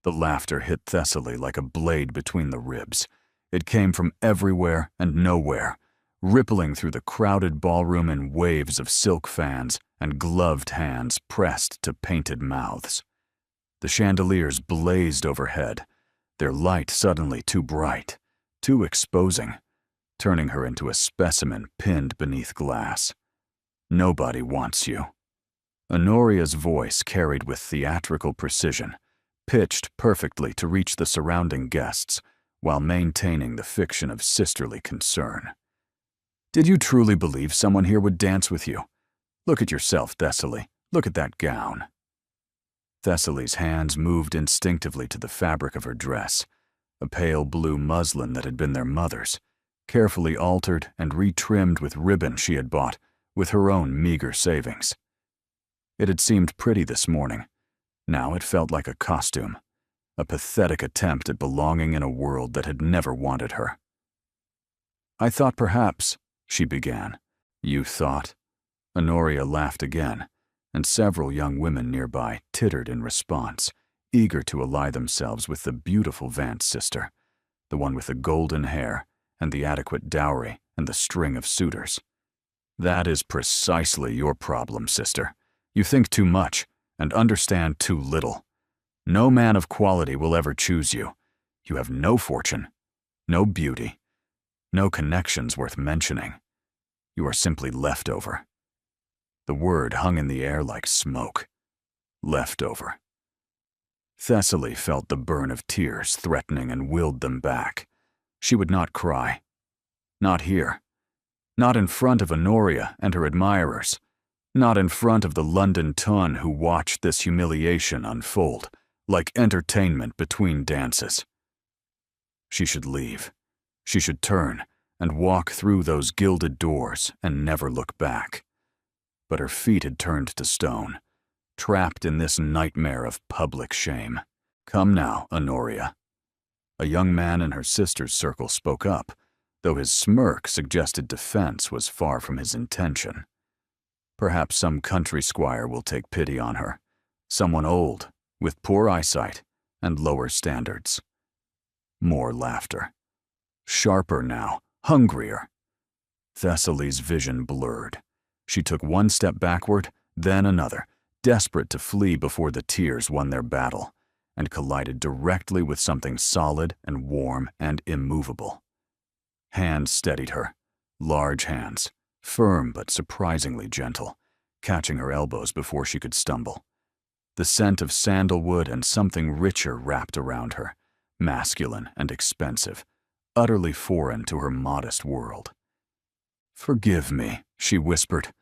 The laughter hit Thessaly like a blade between the ribs. It came from everywhere and nowhere, rippling through the crowded ballroom in waves of silk fans and gloved hands pressed to painted mouths. The chandeliers blazed overhead, their light suddenly too bright, too exposing, turning her into a specimen pinned beneath glass. Nobody wants you. Honoria's voice carried with theatrical precision, pitched perfectly to reach the surrounding guests while maintaining the fiction of sisterly concern. Did you truly believe someone here would dance with you? Look at yourself, Thessaly. Look at that gown. Thessaly's hands moved instinctively to the fabric of her dress, a pale blue muslin that had been their mother's, carefully altered and retrimmed with ribbon she had bought with her own meager savings. It had seemed pretty this morning. Now it felt like a costume, a pathetic attempt at belonging in a world that had never wanted her. "I thought perhaps," she began. "You thought?" Honoria laughed again, and several young women nearby tittered in response, eager to ally themselves with the beautiful Vance sister, the one with the golden hair and the adequate dowry and the string of suitors. "That is precisely your problem, sister. You think too much and understand too little. No man of quality will ever choose you. You have no fortune, no beauty, no connections worth mentioning. You are simply leftover." The word hung in the air like smoke. Leftover. Thessaly felt the burn of tears threatening and willed them back. She would not cry. Not here. Not in front of Honoria and her admirers. Not in front of the London ton who watched this humiliation unfold, like entertainment between dances. She should leave. She should turn and walk through those gilded doors and never look back. But her feet had turned to stone, trapped in this nightmare of public shame. "Come now, Honoria." A young man in her sister's circle spoke up, though his smirk suggested defense was far from his intention. Perhaps some country squire will take pity on her, someone old, with poor eyesight and lower standards. More laughter. Sharper now, hungrier. Thessaly's vision blurred. She took one step backward, then another, desperate to flee before the tears won their battle, and collided directly with something solid and warm and immovable. Hands steadied her, large hands, firm but surprisingly gentle, catching her elbows before she could stumble. The scent of sandalwood and something richer wrapped around her, masculine and expensive, utterly foreign to her modest world. "Forgive me," she whispered,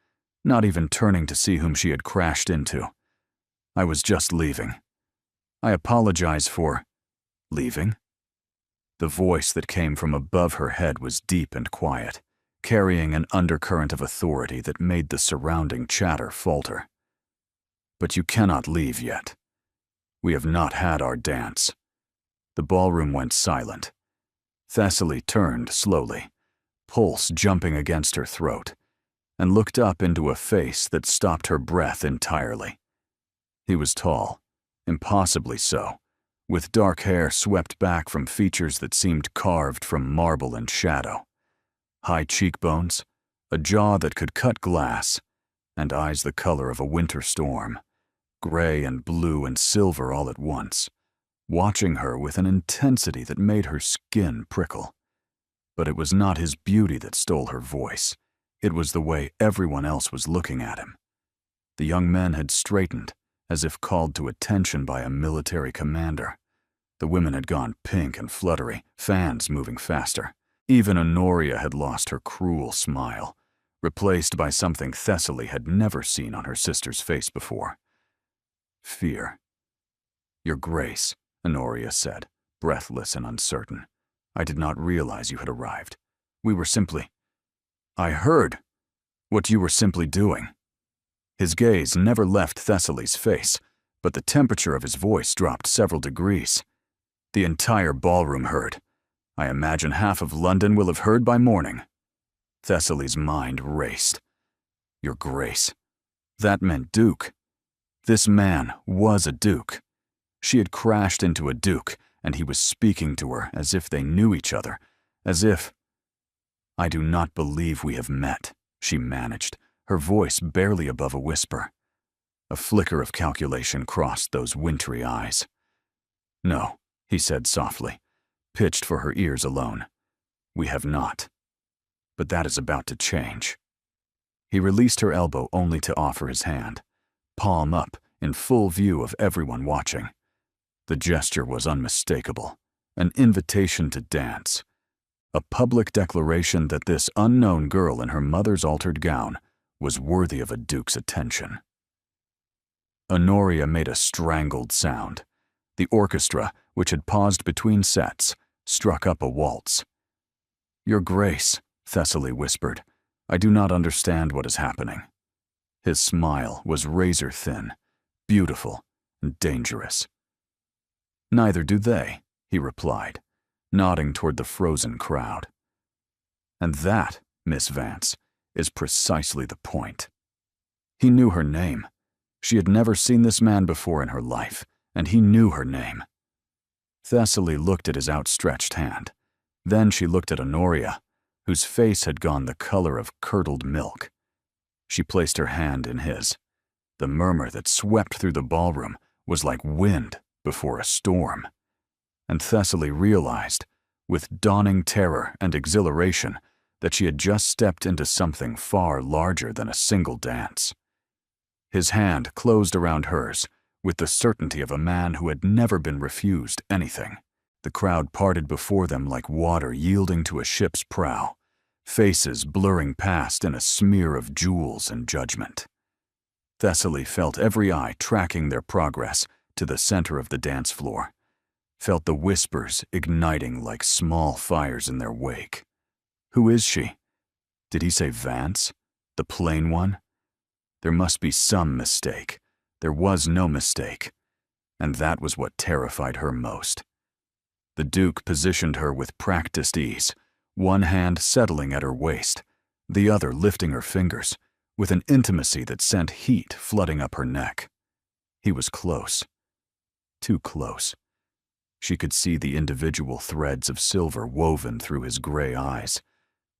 not even turning to see whom she had crashed into. "I was just leaving. I apologize for—" "Leaving?" The voice that came from above her head was deep and quiet, carrying an undercurrent of authority that made the surrounding chatter falter. "But you cannot leave yet. We have not had our dance." The ballroom went silent. Thessaly turned slowly, pulse jumping against her throat, and looked up into a face that stopped her breath entirely. He was tall, impossibly so, with dark hair swept back from features that seemed carved from marble and shadow, high cheekbones, a jaw that could cut glass, and eyes the color of a winter storm, gray and blue and silver all at once, watching her with an intensity that made her skin prickle. But it was not his beauty that stole her voice. It was the way everyone else was looking at him. The young men had straightened, as if called to attention by a military commander. The women had gone pink and fluttery, fans moving faster. Even Honoria had lost her cruel smile, replaced by something Thessaly had never seen on her sister's face before. Fear. "Your Grace," Honoria said, breathless and uncertain. "I did not realize you had arrived. We were simply—" "I heard what you were simply doing." His gaze never left Thessaly's face, but the temperature of his voice dropped several degrees. "The entire ballroom heard. I imagine half of London will have heard by morning." Thessaly's mind raced. "Your Grace." That meant Duke. This man was a duke. She had crashed into a duke, and he was speaking to her as if they knew each other, as if— "I do not believe we have met," she managed, her voice barely above a whisper. A flicker of calculation crossed those wintry eyes. "No," he said softly, pitched for her ears alone. "We have not. But that is about to change." He released her elbow only to offer his hand, palm up, in full view of everyone watching. The gesture was unmistakable, an invitation to dance, a public declaration that this unknown girl in her mother's altered gown was worthy of a duke's attention. Honoria made a strangled sound. The orchestra, which had paused between sets, struck up a waltz. "Your Grace," Thessaly whispered, "I do not understand what is happening." His smile was razor-thin, beautiful, and dangerous. "Neither do they," he replied, nodding toward the frozen crowd. "And that, Miss Vance, is precisely the point." He knew her name. She had never seen this man before in her life, and he knew her name. Thessaly looked at his outstretched hand. Then she looked at Honoria, whose face had gone the color of curdled milk. She placed her hand in his. The murmur that swept through the ballroom was like wind before a storm. And Thessaly realized, with dawning terror and exhilaration, that she had just stepped into something far larger than a single dance. His hand closed around hers with the certainty of a man who had never been refused anything. The crowd parted before them like water yielding to a ship's prow, faces blurring past in a smear of jewels and judgment. Thessaly felt every eye tracking their progress to the center of the dance floor, felt the whispers igniting like small fires in their wake. Who is she? Did he say Vance? The plain one? There must be some mistake. There was no mistake. And that was what terrified her most. The Duke positioned her with practiced ease, one hand settling at her waist, the other lifting her fingers, with an intimacy that sent heat flooding up her neck. He was close. Too close. She could see the individual threads of silver woven through his gray eyes,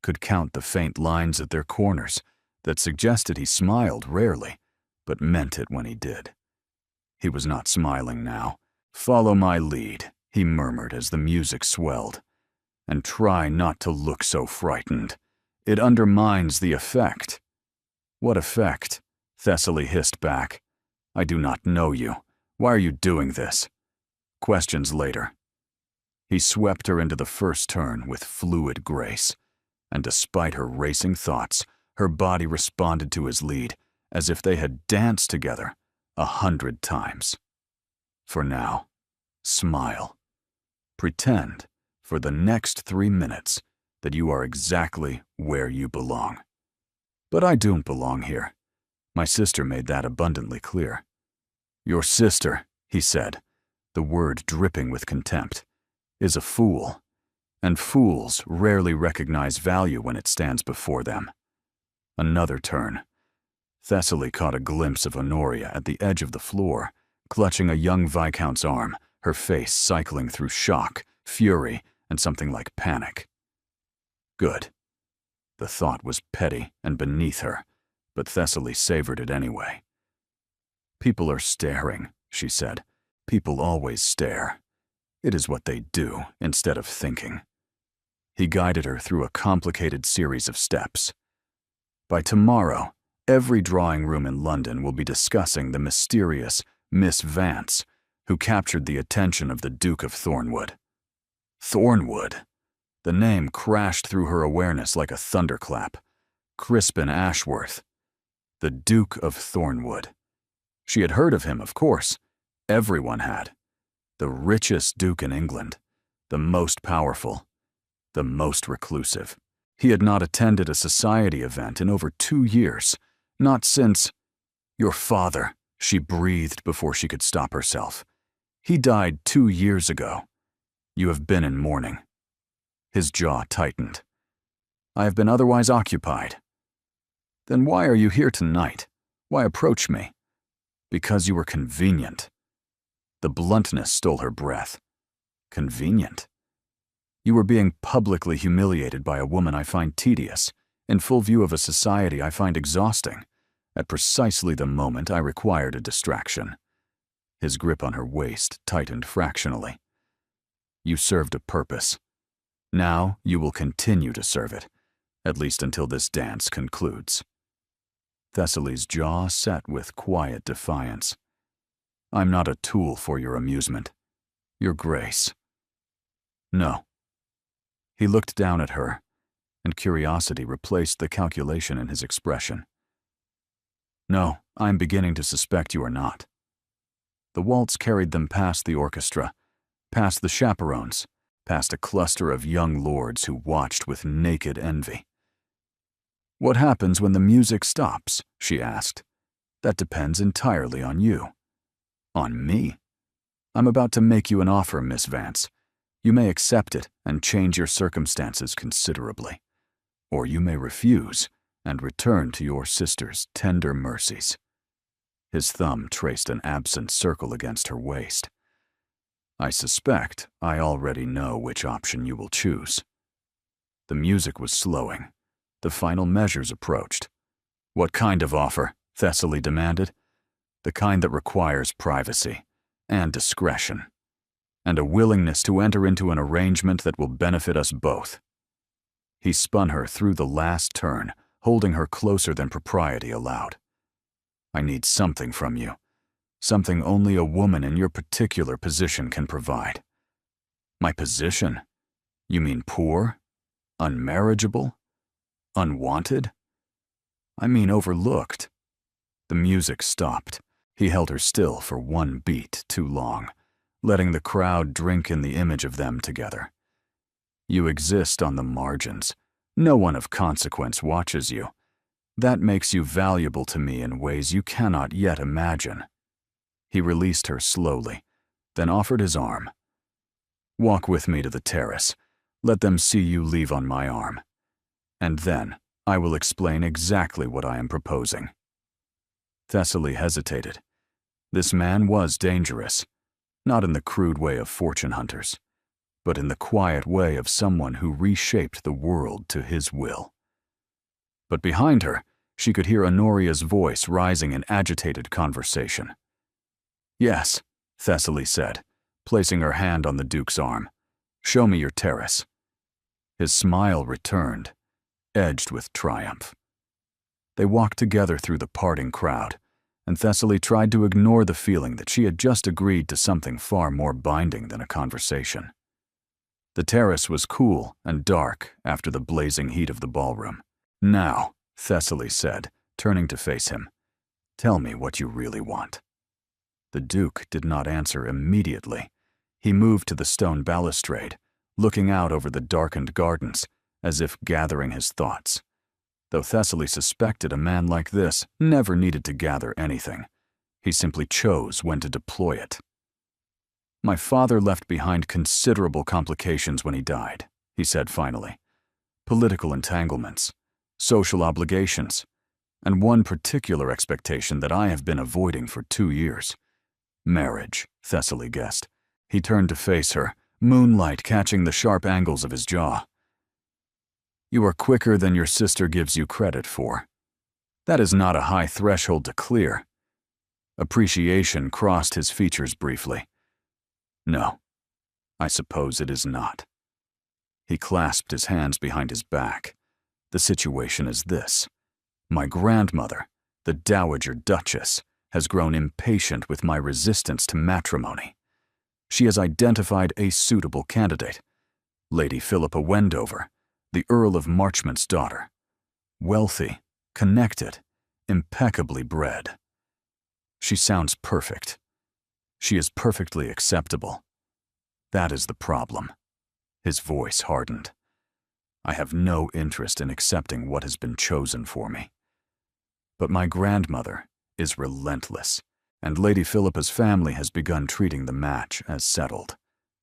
could count the faint lines at their corners that suggested he smiled rarely, but meant it when he did. He was not smiling now. "Follow my lead," he murmured as the music swelled. "And try not to look so frightened. It undermines the effect." "What effect?" Thessaly hissed back. "I do not know you. Why are you doing this?" "Questions later." He swept her into the first turn with fluid grace, and despite her racing thoughts, her body responded to his lead as if they had danced together 100 times. For now, smile. Pretend, for the next 3 minutes, that you are exactly where you belong. "But I don't belong here." My sister made that abundantly clear. "Your sister," he said, the word dripping with contempt, "is a fool, and fools rarely recognize value when it stands before them." Another turn. Thessaly caught a glimpse of Honoria at the edge of the floor, clutching a young viscount's arm, her face cycling through shock, fury, and something like panic. Good. The thought was petty and beneath her, but Thessaly savored it anyway. "People are staring," she said. "People always stare. It is what they do instead of thinking." He guided her through a complicated series of steps. By tomorrow, every drawing room in London will be discussing the mysterious Miss Vance, who captured the attention of the Duke of Thornwood. Thornwood! The name crashed through her awareness like a thunderclap. Crispin Ashworth. The Duke of Thornwood. She had heard of him, of course. Everyone had. The richest duke in England. The most powerful. The most reclusive. He had not attended a society event in over 2 years. Not since— "Your father," she breathed before she could stop herself. "He died 2 years ago. You have been in mourning." His jaw tightened. "I have been otherwise occupied." "Then why are you here tonight? Why approach me?" "Because you were convenient." The bluntness stole her breath. Convenient. You were being publicly humiliated by a woman I find tedious, in full view of a society I find exhausting, at precisely the moment I required a distraction. His grip on her waist tightened fractionally. You served a purpose. Now you will continue to serve it, at least until this dance concludes. Thessaly's jaw set with quiet defiance. I'm not a tool for your amusement. Your grace. No. He looked down at her, and curiosity replaced the calculation in his expression. No, I'm beginning to suspect you are not. The waltz carried them past the orchestra, past the chaperones, past a cluster of young lords who watched with naked envy. What happens when the music stops? She asked. That depends entirely on you. On me? I'm about to make you an offer, Miss Vance. You may accept it and change your circumstances considerably. Or you may refuse and return to your sister's tender mercies. His thumb traced an absent circle against her waist. I suspect I already know which option you will choose. The music was slowing. The final measures approached. What kind of offer? Thessaly demanded. The kind that requires privacy and discretion, and a willingness to enter into an arrangement that will benefit us both. He spun her through the last turn, holding her closer than propriety allowed. I need something from you, something only a woman in your particular position can provide. My position? You mean poor? Unmarriageable? Unwanted? I mean overlooked. The music stopped. He held her still for one beat too long, letting the crowd drink in the image of them together. You exist on the margins. No one of consequence watches you. That makes you valuable to me in ways you cannot yet imagine. He released her slowly, then offered his arm. Walk with me to the terrace. Let them see you leave on my arm. And then I will explain exactly what I am proposing. Thessaly hesitated. This man was dangerous, not in the crude way of fortune hunters, but in the quiet way of someone who reshaped the world to his will. But behind her, she could hear Honoria's voice rising in agitated conversation. Yes, Thessaly said, placing her hand on the Duke's arm. Show me your terrace. His smile returned, edged with triumph. They walked together through the parting crowd, and Thessaly tried to ignore the feeling that she had just agreed to something far more binding than a conversation. The terrace was cool and dark after the blazing heat of the ballroom. Now, Thessaly said, turning to face him, tell me what you really want. The Duke did not answer immediately. He moved to the stone balustrade, looking out over the darkened gardens, as if gathering his thoughts. Though Thessaly suspected a man like this never needed to gather anything. He simply chose when to deploy it. My father left behind considerable complications when he died, he said finally. Political entanglements, social obligations, and one particular expectation that I have been avoiding for 2 years. Marriage, Thessaly guessed. He turned to face her, moonlight catching the sharp angles of his jaw. You are quicker than your sister gives you credit for. That is not a high threshold to clear. Appreciation crossed his features briefly. No, I suppose it is not. He clasped his hands behind his back. The situation is this. My grandmother, the Dowager Duchess, has grown impatient with my resistance to matrimony. She has identified a suitable candidate, Lady Philippa Wendover, the Earl of Marchmont's daughter. Wealthy, connected, impeccably bred. She sounds perfect. She is perfectly acceptable. That is the problem. His voice hardened. I have no interest in accepting what has been chosen for me. But my grandmother is relentless, and Lady Philippa's family has begun treating the match as settled.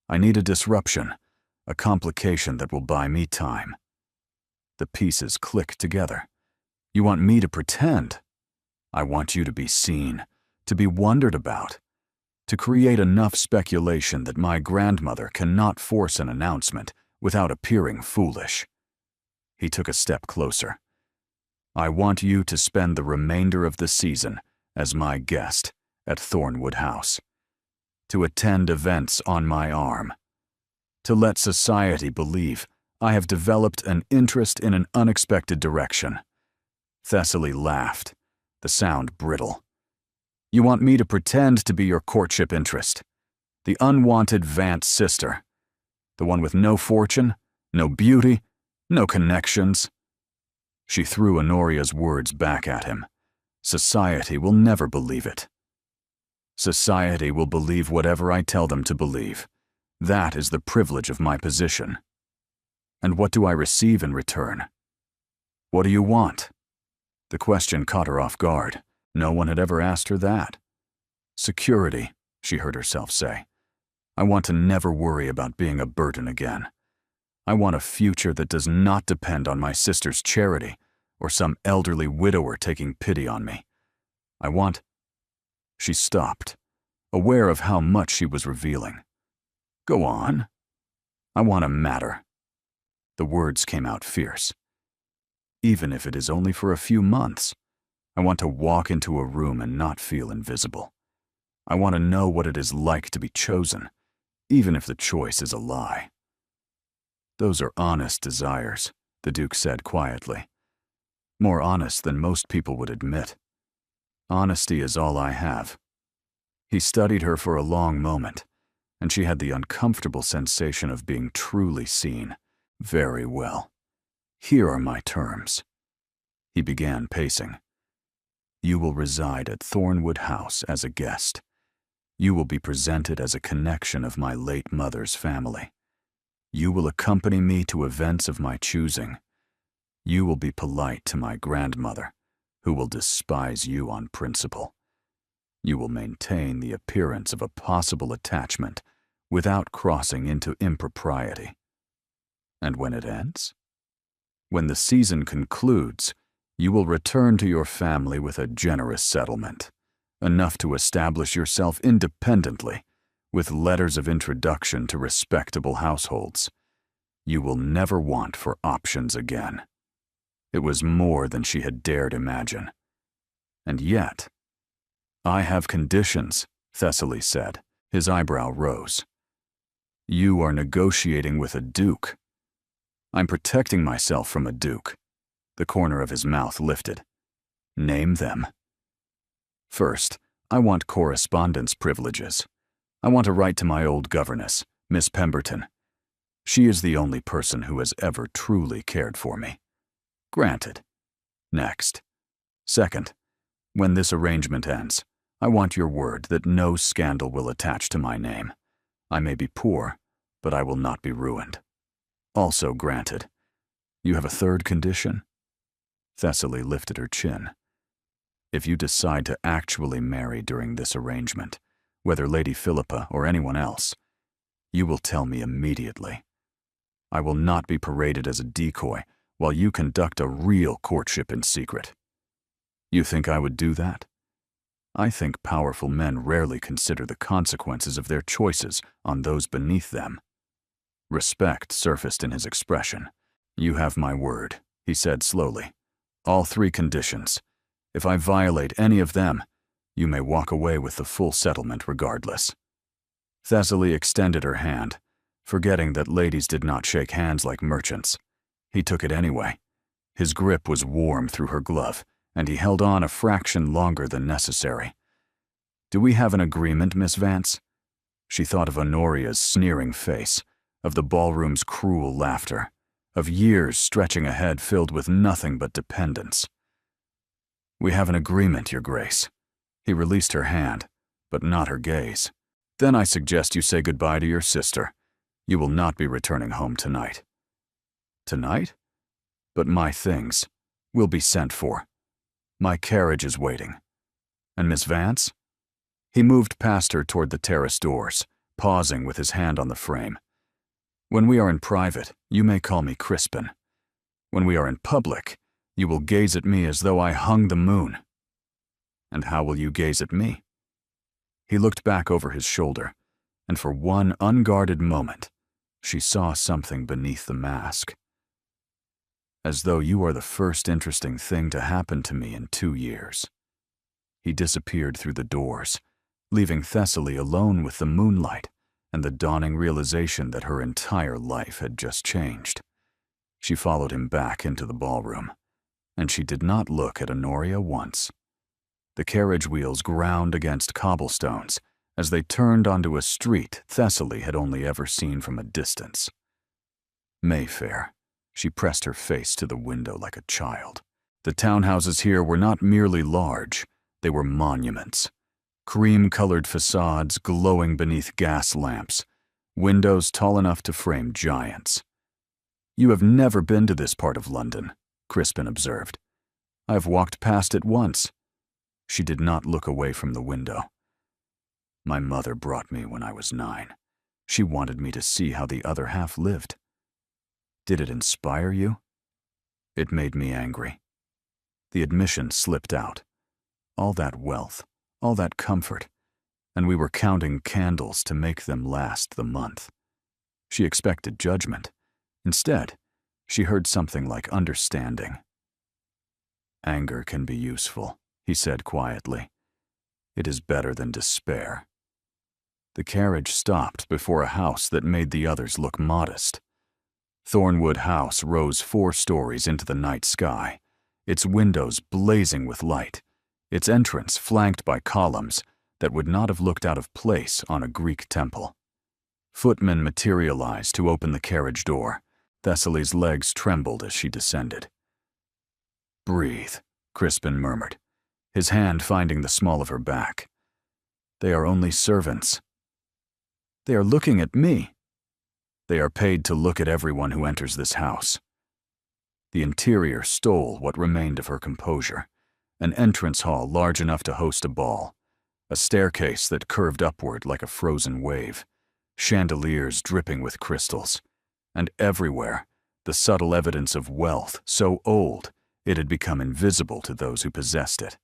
I need a disruption, a complication that will buy me time. The pieces click together. You want me to pretend. I want you to be seen, to be wondered about, to create enough speculation that my grandmother cannot force an announcement without appearing foolish. He took a step closer. I want you to spend the remainder of the season as my guest at Thornwood House, to attend events on my arm, to let society believe I have developed an interest in an unexpected direction. Thessaly laughed, the sound brittle. You want me to pretend to be your courtship interest, the unwanted Vance sister, the one with no fortune, no beauty, no connections. She threw Honoria's words back at him. Society will never believe it. Society will believe whatever I tell them to believe. That is the privilege of my position. And what do I receive in return? What do you want? The question caught her off guard. No one had ever asked her that. Security, she heard herself say. I want to never worry about being a burden again. I want a future that does not depend on my sister's charity or some elderly widower taking pity on me. I want... She stopped, aware of how much she was revealing. Go on. I want a matter. The words came out fierce. Even if it is only for a few months, I want to walk into a room and not feel invisible. I want to know what it is like to be chosen, even if the choice is a lie. Those are honest desires, the Duke said quietly. More honest than most people would admit. Honesty is all I have. He studied her for a long moment, and she had the uncomfortable sensation of being truly seen. Very well. Here are my terms. He began pacing. You will reside at Thornwood House as a guest. You will be presented as a connection of my late mother's family. You will accompany me to events of my choosing. You will be polite to my grandmother, who will despise you on principle. You will maintain the appearance of a possible attachment without crossing into impropriety. And when it ends? When the season concludes, you will return to your family with a generous settlement, enough to establish yourself independently, with letters of introduction to respectable households. You will never want for options again. It was more than she had dared imagine. And yet, I have conditions, Thessaly said. His eyebrow rose. You are negotiating with a duke. I'm protecting myself from a duke. The corner of his mouth lifted. Name them. First, I want correspondence privileges. I want to write to my old governess, Miss Pemberton. She is the only person who has ever truly cared for me. Granted. Next. Second, when this arrangement ends, I want your word that no scandal will attach to my name. I may be poor, but I will not be ruined. Also granted. You have a third condition? Thessaly lifted her chin. If you decide to actually marry during this arrangement, whether Lady Philippa or anyone else, you will tell me immediately. I will not be paraded as a decoy while you conduct a real courtship in secret. You think I would do that? I think powerful men rarely consider the consequences of their choices on those beneath them. Respect surfaced in his expression. You have my word, he said slowly. All three conditions. If I violate any of them, you may walk away with the full settlement regardless. Thessaly extended her hand, forgetting that ladies did not shake hands like merchants. He took it anyway. His grip was warm through her glove, and he held on a fraction longer than necessary. Do we have an agreement, Miss Vance? She thought of Honoria's sneering face, of the ballroom's cruel laughter, of years stretching ahead filled with nothing but dependence. We have an agreement, Your Grace. He released her hand, but not her gaze. Then I suggest you say goodbye to your sister. You will not be returning home tonight. Tonight? But my things will be sent for. My carriage is waiting. And Miss Vance? He moved past her toward the terrace doors, pausing with his hand on the frame. When we are in private, you may call me Crispin. When we are in public, you will gaze at me as though I hung the moon. And how will you gaze at me? He looked back over his shoulder, and for one unguarded moment, she saw something beneath the mask. As though you are the first interesting thing to happen to me in 2 years. He disappeared through the doors, leaving Thessaly alone with the moonlight and the dawning realization that her entire life had just changed. She followed him back into the ballroom, and she did not look at Honoria once. The carriage wheels ground against cobblestones as they turned onto a street Thessaly had only ever seen from a distance. Mayfair. She pressed her face to the window like a child. The townhouses here were not merely large, they were monuments. Cream-colored facades glowing beneath gas lamps, windows tall enough to frame giants. "You have never been to this part of London," Crispin observed. "I have walked past it once." She did not look away from the window. "My mother brought me when I was 9. She wanted me to see how the other half lived." "Did it inspire you?" "It made me angry." The admission slipped out. All that wealth, all that comfort, and we were counting candles to make them last the month. She expected judgment. Instead, she heard something like understanding. "Anger can be useful," he said quietly. "It is better than despair." The carriage stopped before a house that made the others look modest. Thornwood House rose 4 stories into the night sky, its windows blazing with light, its entrance flanked by columns that would not have looked out of place on a Greek temple. Footmen materialized to open the carriage door. Thessaly's legs trembled as she descended. "Breathe," Crispin murmured, his hand finding the small of her back. "They are only servants." "They are looking at me." "They are paid to look at everyone who enters this house." The interior stole what remained of her composure. An entrance hall large enough to host a ball, a staircase that curved upward like a frozen wave, chandeliers dripping with crystals, and everywhere the subtle evidence of wealth so old it had become invisible to those who possessed it.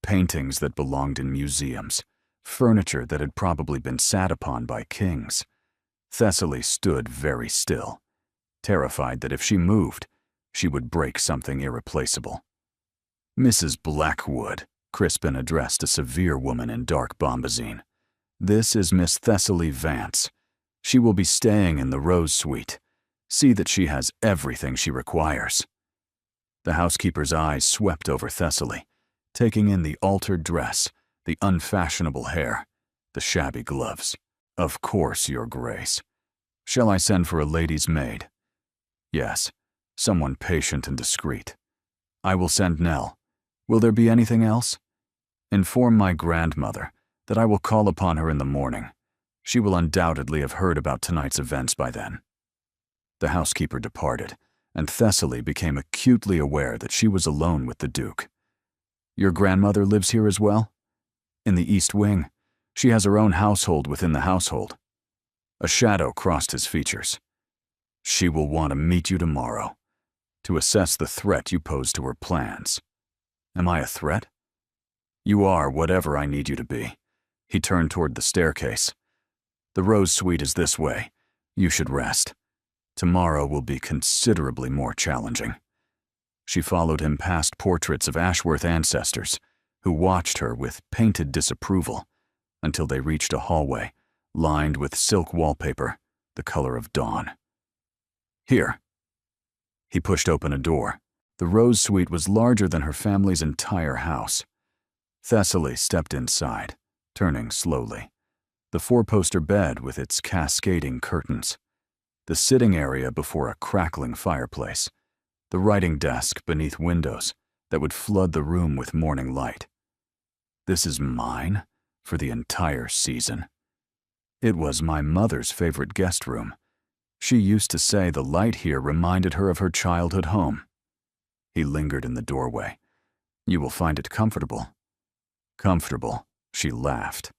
Paintings that belonged in museums, furniture that had probably been sat upon by kings. Thessaly stood very still, terrified that if she moved, she would break something irreplaceable. "Mrs. Blackwood," Crispin addressed a severe woman in dark bombazine. "This is Miss Thessaly Vance. She will be staying in the Rose Suite. See that she has everything she requires." The housekeeper's eyes swept over Thessaly, taking in the altered dress, the unfashionable hair, the shabby gloves. "Of course, Your Grace. Shall I send for a lady's maid?" "Yes, someone patient and discreet." "I will send Nell. Will there be anything else?" "Inform my grandmother that I will call upon her in the morning. She will undoubtedly have heard about tonight's events by then." The housekeeper departed, and Thessaly became acutely aware that she was alone with the Duke. "Your grandmother lives here as well?" "In the East Wing. She has her own household within the household." A shadow crossed his features. "She will want to meet you tomorrow, to assess the threat you pose to her plans." "Am I a threat?" "You are whatever I need you to be." He turned toward the staircase. "The Rose Suite is this way. You should rest. Tomorrow will be considerably more challenging." She followed him past portraits of Ashworth ancestors, who watched her with painted disapproval, until they reached a hallway lined with silk wallpaper, the color of dawn. "Here." He pushed open a door. The Rose Suite was larger than her family's entire house. Thessaly stepped inside, turning slowly. The 4-poster bed with its cascading curtains. The sitting area before a crackling fireplace. The writing desk beneath windows that would flood the room with morning light. "This is mine for the entire season." It was my mother's favorite guest room. She used to say the light here reminded her of her childhood home. He lingered in the doorway. "You will find it comfortable." "Comfortable," she laughed.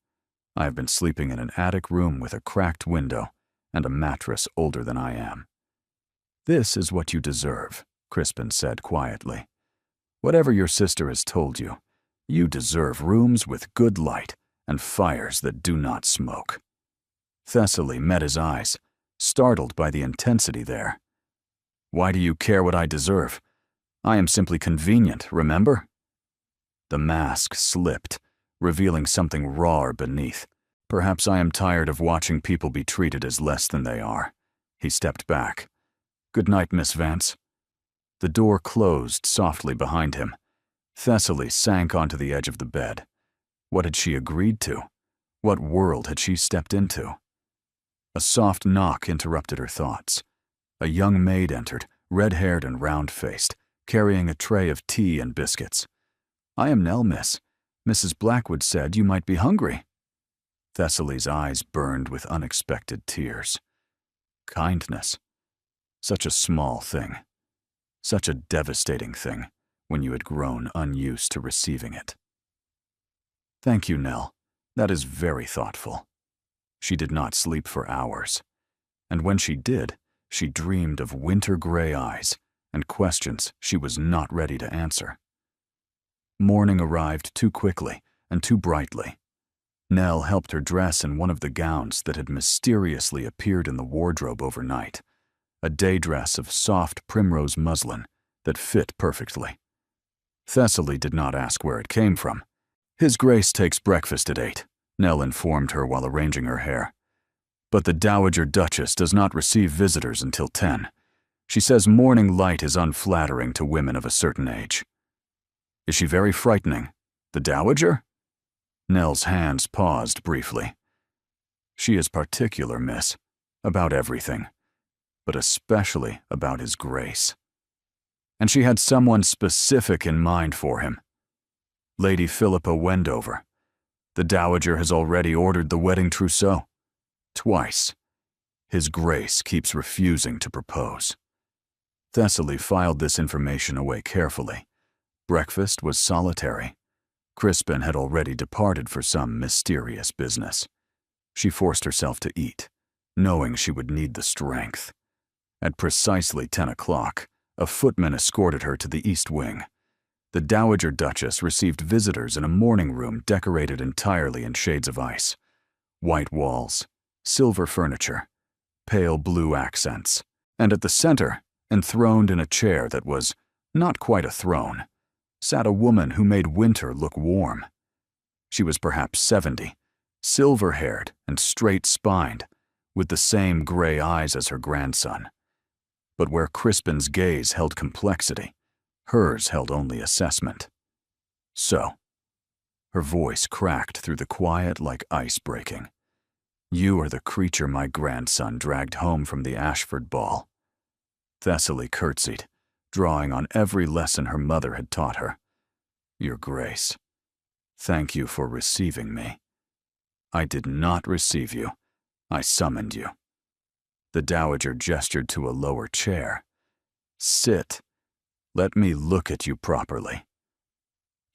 "I have been sleeping in an attic room with a cracked window and a mattress older than I am." "This is what you deserve," Crispin said quietly. "Whatever your sister has told you, you deserve rooms with good light and fires that do not smoke. Thessaly met his eyes, startled by the intensity there. Why do you care what I deserve? I am simply convenient, remember? The mask slipped, revealing something rawer beneath. Perhaps I am tired of watching people be treated as less than they are. He stepped back. Good night, Miss Vance. The door closed softly behind him. Thessaly sank onto the edge of the bed. What had she agreed to? What world had she stepped into? A soft knock interrupted her thoughts. A young maid entered, red-haired and round-faced, carrying a tray of tea and biscuits. I am Nell, miss. Mrs. Blackwood said you might be hungry. Thessaly's eyes burned with unexpected tears. Kindness. Such a small thing. Such a devastating thing when you had grown unused to receiving it. Thank you, Nell. That is very thoughtful. She did not sleep for hours. And when she did, she dreamed of winter-gray eyes and questions she was not ready to answer. Morning arrived too quickly and too brightly. Nell helped her dress in one of the gowns that had mysteriously appeared in the wardrobe overnight, a day dress of soft primrose muslin that fit perfectly. Thessaly did not ask where it came from. His Grace takes breakfast at 8, Nell informed her while arranging her hair. But the Dowager Duchess does not receive visitors until 10. She says morning light is unflattering to women of a certain age. Is she very frightening? The Dowager? Nell's hands paused briefly. She is particular, miss, about everything, but especially about His Grace. And she had someone specific in mind for him. Lady Philippa Wendover. The Dowager has already ordered the wedding trousseau. Twice. His Grace keeps refusing to propose. Thessaly filed this information away carefully. Breakfast was solitary. Crispin had already departed for some mysterious business. She forced herself to eat, knowing she would need the strength. At precisely 10 o'clock, a footman escorted her to the East Wing. The Dowager Duchess received visitors in a morning room decorated entirely in shades of ice. White walls, silver furniture, pale blue accents, and at the center, enthroned in a chair that was not quite a throne, sat a woman who made winter look warm. She was perhaps 70, silver-haired and straight-spined, with the same gray eyes as her grandson. But where Crispin's gaze held complexity, hers held only assessment. So, her voice cracked through the quiet like ice breaking. You are the creature my grandson dragged home from the Ashford ball. Thessaly curtsied, drawing on every lesson her mother had taught her. Your Grace, thank you for receiving me. I did not receive you. I summoned you. The Dowager gestured to a lower chair. Sit. Let me look at you properly.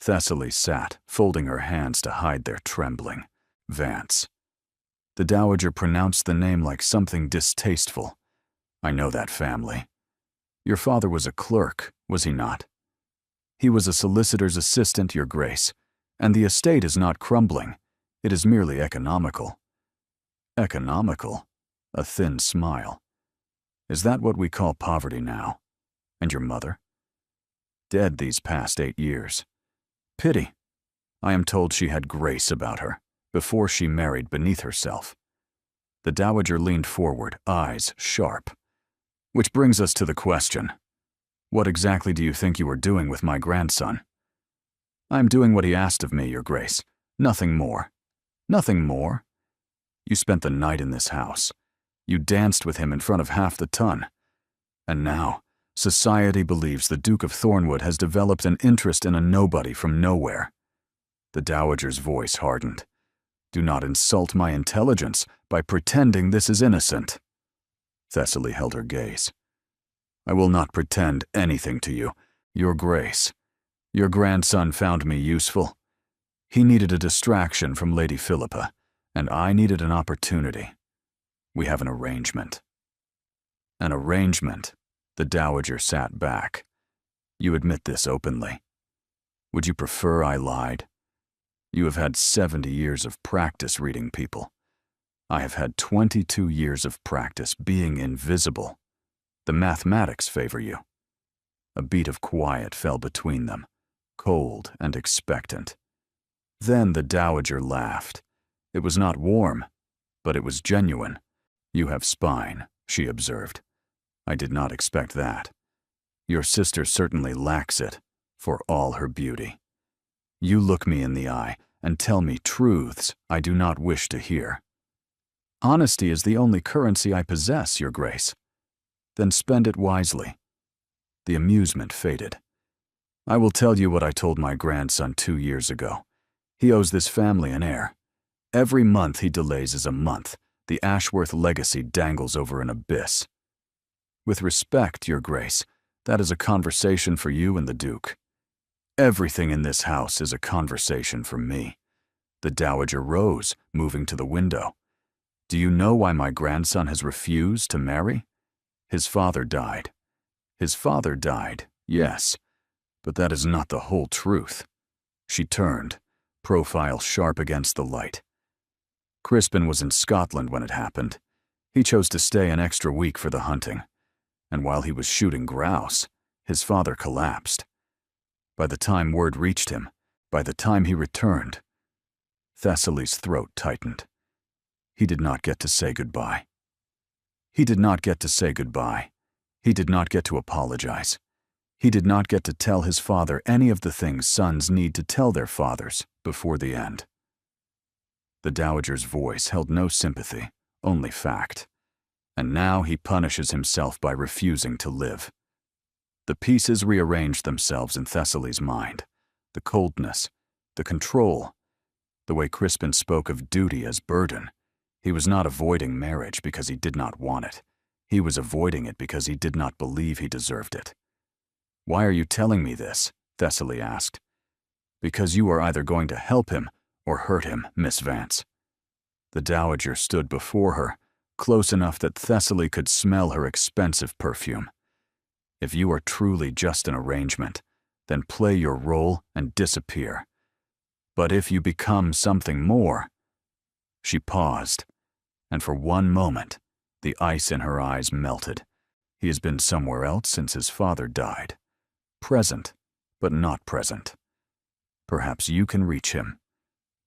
Thessaly sat, folding her hands to hide their trembling. Vance. The Dowager pronounced the name like something distasteful. I know that family. Your father was a clerk, was he not? He was a solicitor's assistant, Your Grace, and the estate is not crumbling. It is merely economical. Economical? A thin smile. Is that what we call poverty now? And your mother? Dead these past 8 years. Pity. I am told she had grace about her, before she married beneath herself. The Dowager leaned forward, eyes sharp. Which brings us to the question. What exactly do you think you are doing with my grandson? I am doing what he asked of me, Your Grace. Nothing more. Nothing more? You spent the night in this house. You danced with him in front of half the ton. And now, society believes the Duke of Thornwood has developed an interest in a nobody from nowhere. The Dowager's voice hardened. Do not insult my intelligence by pretending this is innocent. Thessaly held her gaze. I will not pretend anything to you, Your Grace. Your grandson found me useful. He needed a distraction from Lady Philippa, and I needed an opportunity. We have an arrangement. An arrangement? The Dowager sat back. You admit this openly. Would you prefer I lied? You have had 70 years of practice reading people. I have had 22 years of practice being invisible. The mathematics favor you." A beat of quiet fell between them, cold and expectant. Then the dowager laughed. It was not warm, but it was genuine. "You have spine," she observed. "I did not expect that. Your sister certainly lacks it, for all her beauty. You look me in the eye and tell me truths I do not wish to hear." "Honesty is the only currency I possess, Your Grace." "Then spend it wisely." The amusement faded. "I will tell you what I told my grandson 2 years ago. He owes this family an heir. Every month he delays is a month. The Ashworth legacy dangles over an abyss. With respect, Your Grace, that is a conversation for you and the Duke. Everything in this house is a conversation for me." The dowager rose, moving to the window. "Do you know why my grandson has refused to marry? His father died." "His father died, yes, but that is not the whole truth." She turned, profile sharp against the light. "Crispin was in Scotland when it happened. He chose to stay an extra week for the hunting, and while he was shooting grouse, his father collapsed. By the time word reached him, by the time he returned," Thessaly's throat tightened. "He did not get to say goodbye. He did not get to say goodbye. He did not get to apologize. He did not get to tell his father any of the things sons need to tell their fathers before the end." The dowager's voice held no sympathy, only fact. "And now he punishes himself by refusing to live." The pieces rearranged themselves in Thessaly's mind. The coldness, the control, the way Crispin spoke of duty as burden. He was not avoiding marriage because he did not want it. He was avoiding it because he did not believe he deserved it. "Why are you telling me this?" Thessaly asked. "Because you are either going to help him or hurt him, Miss Vance." The dowager stood before her, close enough that Thessaly could smell her expensive perfume. "If you are truly just an arrangement, then play your role and disappear. But if you become something more—" She paused, and for one moment, the ice in her eyes melted. He has been somewhere else since his father died. Present, but not present. Perhaps you can reach him.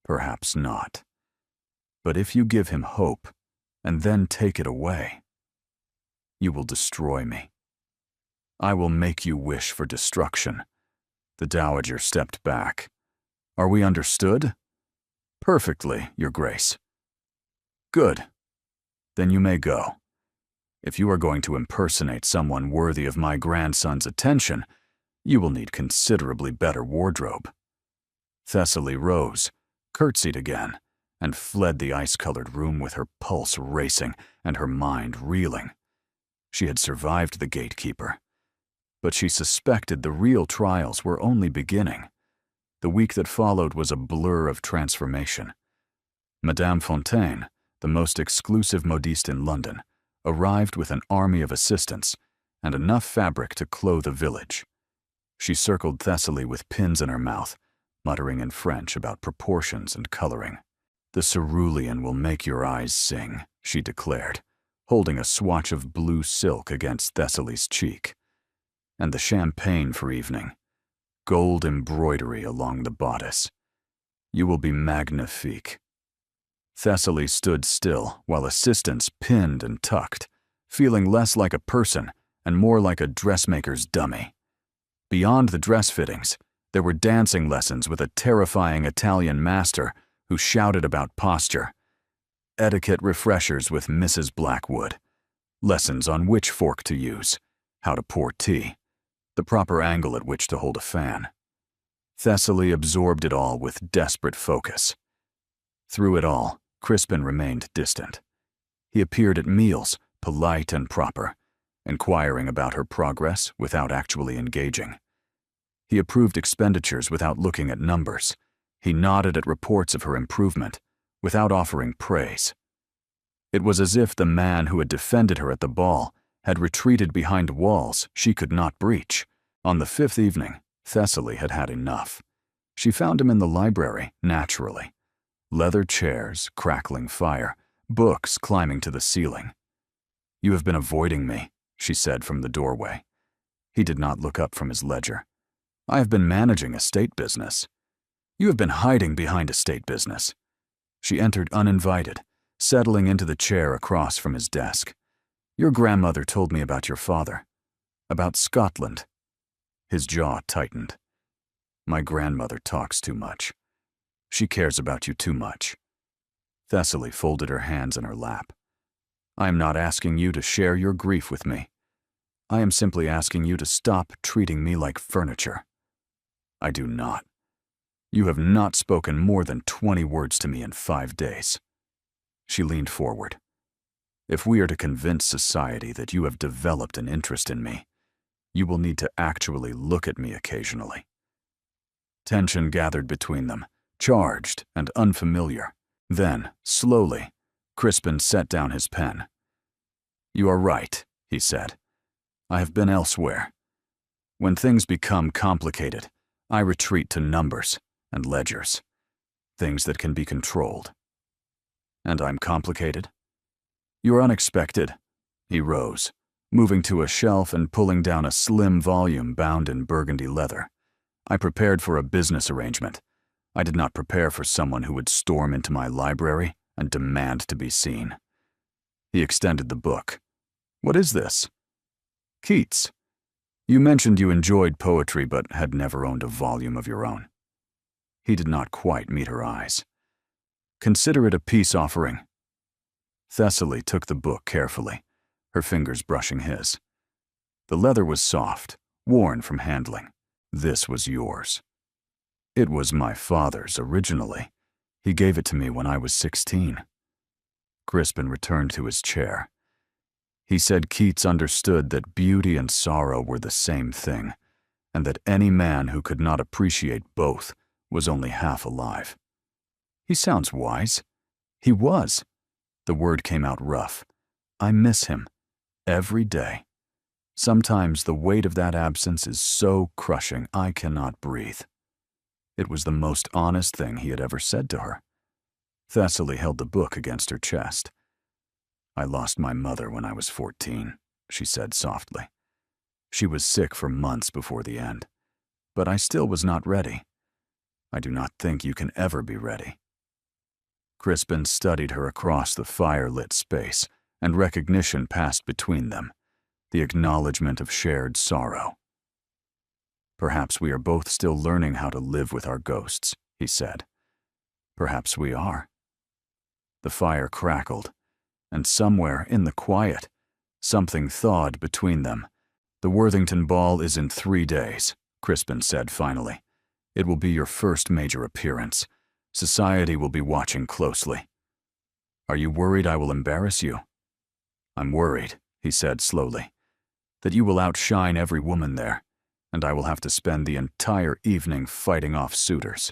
Perhaps not. But if you give him hope, and then take it away, you will destroy me. I will make you wish for destruction." The dowager stepped back. "Are we understood?" "Perfectly, Your Grace." "Good. Then you may go. If you are going to impersonate someone worthy of my grandson's attention, you will need considerably better wardrobe." Thessaly rose, curtsied again, and fled the ice-colored room with her pulse racing and her mind reeling. She had survived the gatekeeper, but she suspected the real trials were only beginning. The week that followed was a blur of transformation. Madame Fontaine, the most exclusive modiste in London, arrived with an army of assistants and enough fabric to clothe a village. She circled Thessaly with pins in her mouth, muttering in French about proportions and coloring. "The cerulean will make your eyes sing," she declared, holding a swatch of blue silk against Thessaly's cheek. "And the champagne for evening. Gold embroidery along the bodice. You will be magnifique." Thessaly stood still while assistants pinned and tucked, feeling less like a person and more like a dressmaker's dummy. Beyond the dress fittings, there were dancing lessons with a terrifying Italian master who shouted about posture, etiquette refreshers with Mrs. Blackwood, lessons on which fork to use, how to pour tea, the proper angle at which to hold a fan. Thessaly absorbed it all with desperate focus. Through it all, Crispin remained distant. He appeared at meals, polite and proper, inquiring about her progress without actually engaging. He approved expenditures without looking at numbers. He nodded at reports of her improvement without offering praise. It was as if the man who had defended her at the ball had retreated behind walls she could not breach. On the 5th evening, Thessaly had had enough. She found him in the library, naturally. Leather chairs, crackling fire, books climbing to the ceiling. "You have been avoiding me," she said from the doorway. He did not look up from his ledger. "I have been managing estate business." "You have been hiding behind estate business." She entered uninvited, settling into the chair across from his desk. "Your grandmother told me about your father. About Scotland." His jaw tightened. "My grandmother talks too much. She cares about you too much." Thessaly folded her hands in her lap. "I am not asking you to share your grief with me. I am simply asking you to stop treating me like furniture." "I do not. You have not spoken more than 20 words to me in 5 days." She leaned forward. "If we are to convince society that you have developed an interest in me, you will need to actually look at me occasionally." Tension gathered between them, charged and unfamiliar. Then, slowly, Crispin set down his pen. "You are right," he said. "I have been elsewhere. When things become complicated, I retreat to numbers and ledgers, things that can be controlled." "And I'm complicated?" "You're unexpected." He rose, moving to a shelf and pulling down a slim volume bound in burgundy leather. "I prepared for a business arrangement. I did not prepare for someone who would storm into my library and demand to be seen." He extended the book. "What is this?" "Keats. You mentioned you enjoyed poetry but had never owned a volume of your own." He did not quite meet her eyes. "Consider it a peace offering." Thessaly took the book carefully, her fingers brushing his. The leather was soft, worn from handling. "This was yours." "It was my father's originally. He gave it to me when I was 16. Crispin returned to his chair. He said Keats understood that beauty and sorrow were the same thing, and that any man who could not appreciate both was only half alive. He sounds wise. He was. The word came out rough. I miss him. Every day. Sometimes the weight of that absence is so crushing I cannot breathe. It was the most honest thing he had ever said to her. Thessaly held the book against her chest. I lost my mother when I was 14, she said softly. She was sick for months before the end, but I still was not ready. I do not think you can ever be ready. Crispin studied her across the fire-lit space, and recognition passed between them, the acknowledgement of shared sorrow. Perhaps we are both still learning how to live with our ghosts, he said. Perhaps we are. The fire crackled, and somewhere in the quiet, something thawed between them. The Worthington Ball is in 3 days, Crispin said finally. It will be your first major appearance. Society will be watching closely. Are you worried I will embarrass you? I'm worried, he said slowly, that you will outshine every woman there, and I will have to spend the entire evening fighting off suitors.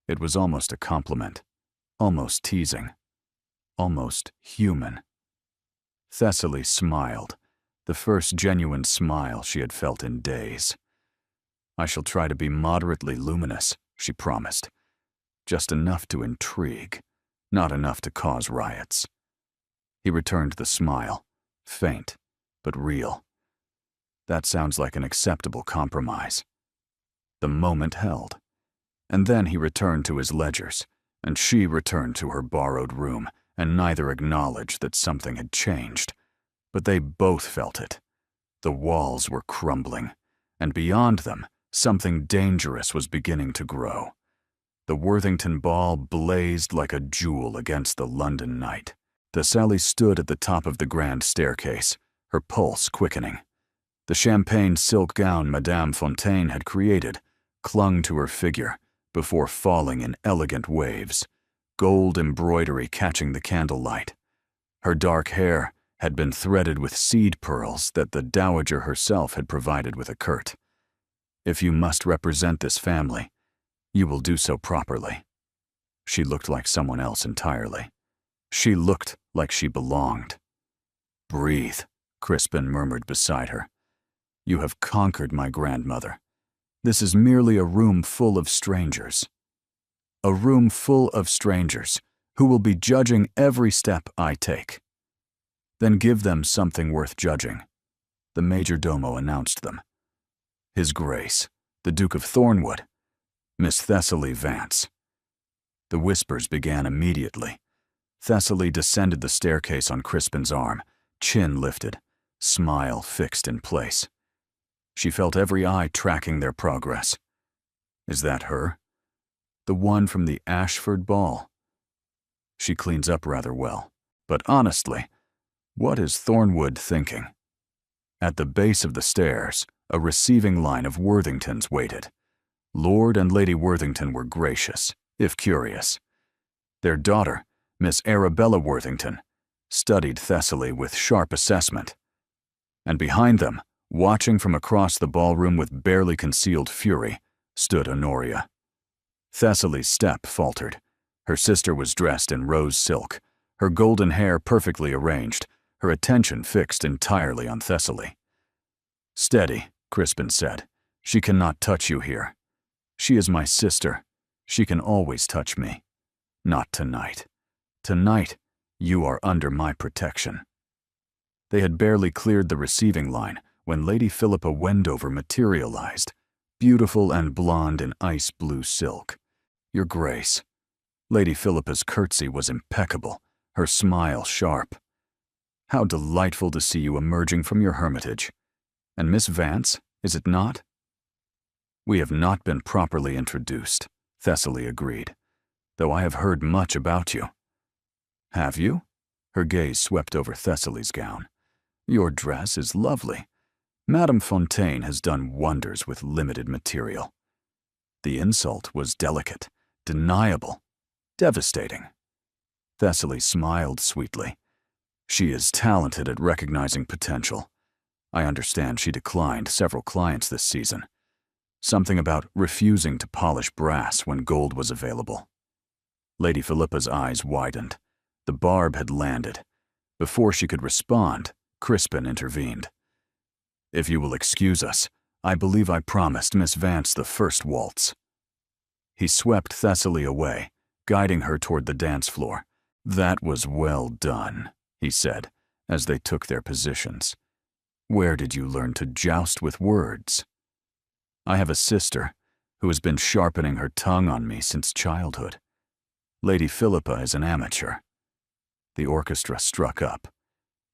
It was almost a compliment, almost teasing, almost human. Thessaly smiled, the first genuine smile she had felt in days. I shall try to be moderately luminous, she promised. Just enough to intrigue, not enough to cause riots. He returned the smile, faint, but real. That sounds like an acceptable compromise. The moment held. And then he returned to his ledgers, and she returned to her borrowed room, and neither acknowledged that something had changed. But they both felt it. The walls were crumbling, and beyond them, something dangerous was beginning to grow. The Worthington Ball blazed like a jewel against the London night. Thessaly stood at the top of the grand staircase, her pulse quickening. The champagne silk gown Madame Fontaine had created clung to her figure before falling in elegant waves, gold embroidery catching the candlelight. Her dark hair had been threaded with seed pearls that the dowager herself had provided with a curt. If you must represent this family, you will do so properly. She looked like someone else entirely. She looked like she belonged. Breathe, Crispin murmured beside her. You have conquered my grandmother. This is merely a room full of strangers. A room full of strangers who will be judging every step I take. Then give them something worth judging. The major domo announced them. His Grace, the Duke of Thornwood, Miss Thessaly Vance. The whispers began immediately. Thessaly descended the staircase on Crispin's arm, chin lifted, smile fixed in place. She felt every eye tracking their progress. Is that her? The one from the Ashford ball? She cleans up rather well, but honestly, what is Thornwood thinking? At the base of the stairs, a receiving line of Worthingtons waited. Lord and Lady Worthington were gracious, if curious. Their daughter, Miss Arabella Worthington, studied Thessaly with sharp assessment. And behind them, watching from across the ballroom with barely concealed fury, stood Honoria. Thessaly's step faltered. Her sister was dressed in rose silk, her golden hair perfectly arranged, her attention fixed entirely on Thessaly. "Steady," Crispin said. "She cannot touch you here. She is my sister. She can always touch me. Not tonight. Tonight, you are under my protection." They had barely cleared the receiving line when Lady Philippa Wendover materialized, beautiful and blonde in ice blue silk. "Your Grace." Lady Philippa's curtsy was impeccable, her smile sharp. "How delightful to see you emerging from your hermitage. And Miss Vance, is it not?" "We have not been properly introduced," Thessaly agreed, "though I have heard much about you." "Have you?" Her gaze swept over Thessaly's gown. "Your dress is lovely. Madame Fontaine has done wonders with limited material." The insult was delicate, deniable, devastating. Thessaly smiled sweetly. "She is talented at recognizing potential. I understand she declined several clients this season. Something about refusing to polish brass when gold was available." Lady Philippa's eyes widened. The barb had landed. Before she could respond, Crispin intervened. "If you will excuse us, I believe I promised Miss Vance the first waltz." He swept Thessaly away, guiding her toward the dance floor. "That was well done," he said, as they took their positions. "Where did you learn to joust with words?" "I have a sister who has been sharpening her tongue on me since childhood. Lady Philippa is an amateur." The orchestra struck up.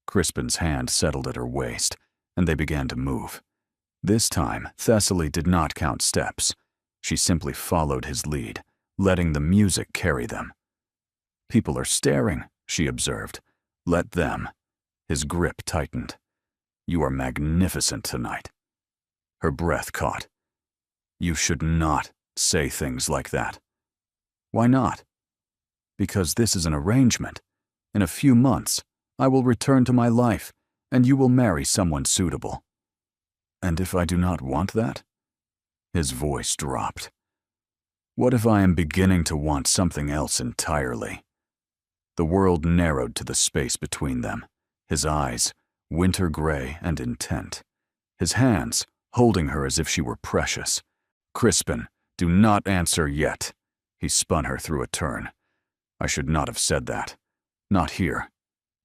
Crispin's hand settled at her waist, and they began to move. This time, Thessaly did not count steps. She simply followed his lead, letting the music carry them. "People are staring," she observed. "Let them." His grip tightened. "You are magnificent tonight." Her breath caught. "You should not say things like that." "Why not?" "Because this is an arrangement. In a few months, I will return to my life, and you will marry someone suitable." "And if I do not want that?" His voice dropped. "What if I am beginning to want something else entirely?" The world narrowed to the space between them, his eyes, winter gray and intent, his hands holding her as if she were precious. "Crispin, do not answer yet." He spun her through a turn. "I should not have said that. Not here.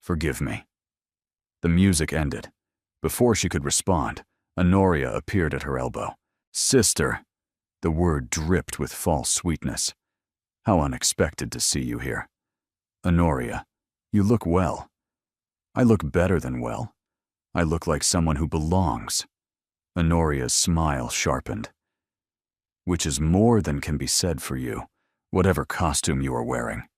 Forgive me." The music ended. Before she could respond, Honoria appeared at her elbow. "Sister." The word dripped with false sweetness. "How unexpected to see you here." "Honoria, you look well." "I look better than well. I look like someone who belongs." Honoria's smile sharpened. "Which is more than can be said for you, whatever costume you are wearing."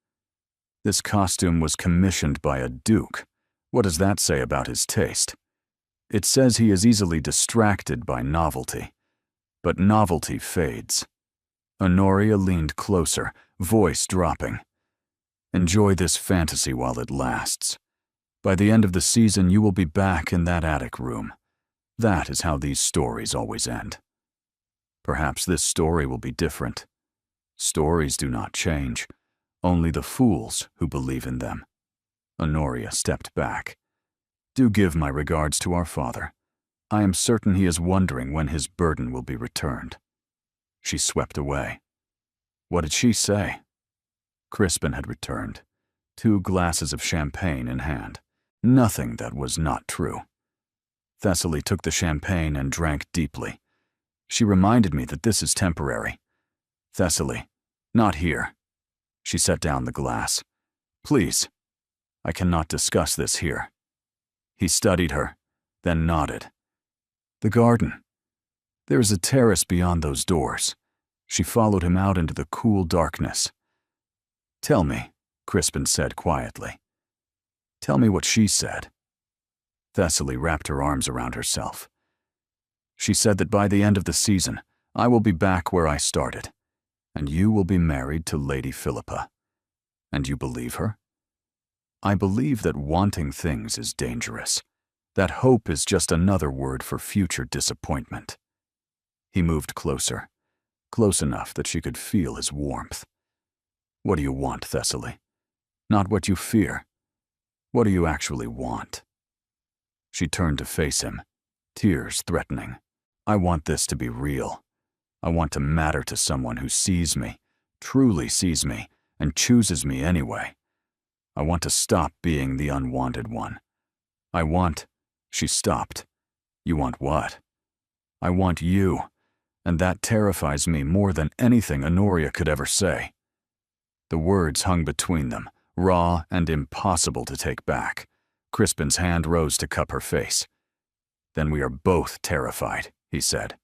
"This costume was commissioned by a duke. What does that say about his taste?" "It says he is easily distracted by novelty. But novelty fades." Honoria leaned closer, voice dropping. "Enjoy this fantasy while it lasts. By the end of the season, you will be back in that attic room. That is how these stories always end. Perhaps this story will be different. Stories do not change. Only the fools who believe in them." Honoria stepped back. "Do give my regards to our father. I am certain he is wondering when his burden will be returned." She swept away. What did she say? Crispin had returned, 2 glasses of champagne in hand. Nothing that was not true. Thessaly took the champagne and drank deeply. She reminded me that this is temporary. Thessaly, not here. She set down the glass. Please, I cannot discuss this here. He studied her, then nodded. The garden. There is a terrace beyond those doors. She followed him out into the cool darkness. Tell me, Crispin said quietly. Tell me what she said. Thessaly wrapped her arms around herself. She said that by the end of the season, I will be back where I started, and you will be married to Lady Philippa. And you believe her? I believe that wanting things is dangerous, that hope is just another word for future disappointment. He moved closer, close enough that she could feel his warmth. What do you want, Thessaly? Not what you fear. What do you actually want? She turned to face him, tears threatening. I want this to be real. I want to matter to someone who sees me, truly sees me, and chooses me anyway. I want to stop being the unwanted one. I want... She stopped. You want what? I want you, and that terrifies me more than anything Honoria could ever say. The words hung between them, raw and impossible to take back. Crispin's hand rose to cup her face. Then we are both terrified, he said,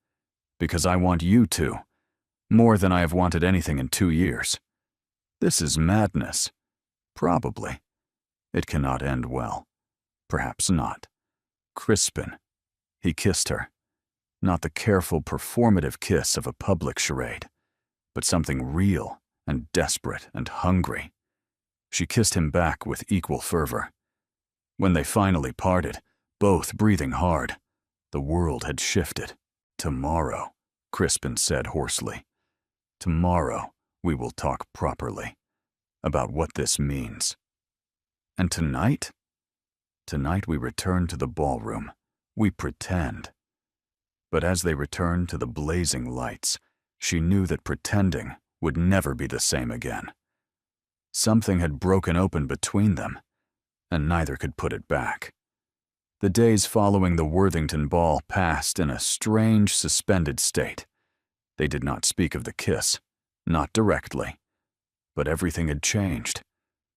because I want you to, more than I have wanted anything in 2 years. This is madness. Probably. It cannot end well. Perhaps not. Crispin. He kissed her. Not the careful, performative kiss of a public charade, but something real and desperate and hungry. She kissed him back with equal fervor. When they finally parted, both breathing hard, the world had shifted. Tomorrow, Crispin said hoarsely. Tomorrow, we will talk properly about what this means. And tonight? Tonight we return to the ballroom. We pretend. But as they returned to the blazing lights, she knew that pretending would never be the same again. Something had broken open between them, and neither could put it back. The days following the Worthington ball passed in a strange, suspended state. They did not speak of the kiss, not directly. But everything had changed.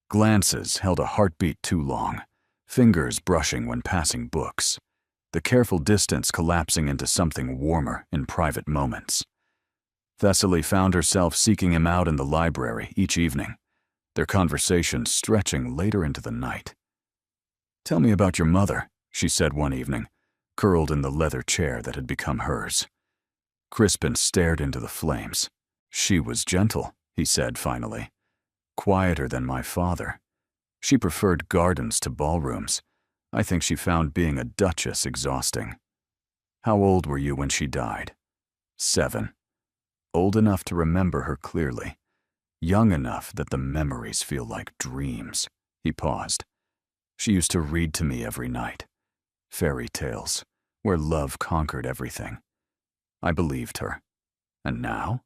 Glances held a heartbeat too long, fingers brushing when passing books, the careful distance collapsing into something warmer in private moments. Thessaly found herself seeking him out in the library each evening, their conversations stretching later into the night. Tell me about your mother, she said one evening, curled in the leather chair that had become hers. Crispin stared into the flames. She was gentle, he said finally. Quieter than my father. She preferred gardens to ballrooms. I think she found being a duchess exhausting. How old were you when she died? 7. Old enough to remember her clearly. Young enough that the memories feel like dreams. He paused. She used to read to me every night. Fairy tales, where love conquered everything. I believed her. And now?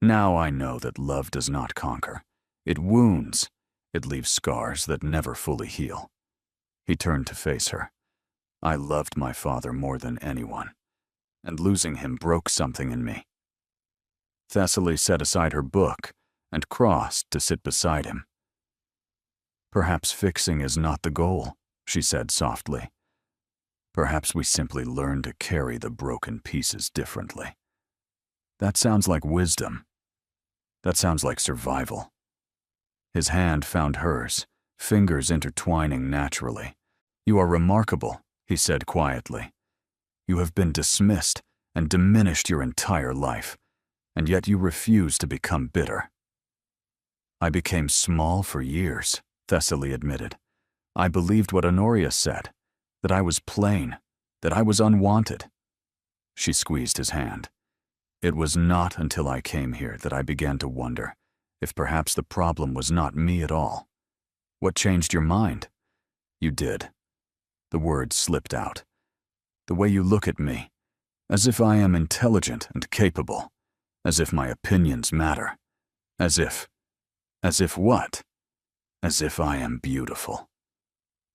Now I know that love does not conquer. It wounds. It leaves scars that never fully heal. He turned to face her. I loved my father more than anyone, and losing him broke something in me. Thessaly set aside her book and crossed to sit beside him. Perhaps fixing is not the goal, she said softly. Perhaps we simply learn to carry the broken pieces differently. That sounds like wisdom. That sounds like survival. His hand found hers, fingers intertwining naturally. You are remarkable, he said quietly. You have been dismissed and diminished your entire life, and yet you refuse to become bitter. I became small for years, Thessaly admitted. I believed what Honoria said, that I was plain, that I was unwanted. She squeezed his hand. It was not until I came here that I began to wonder if perhaps the problem was not me at all. What changed your mind? You did. The words slipped out. The way you look at me, as if I am intelligent and capable, As if my opinions matter. As if what? As if I am beautiful.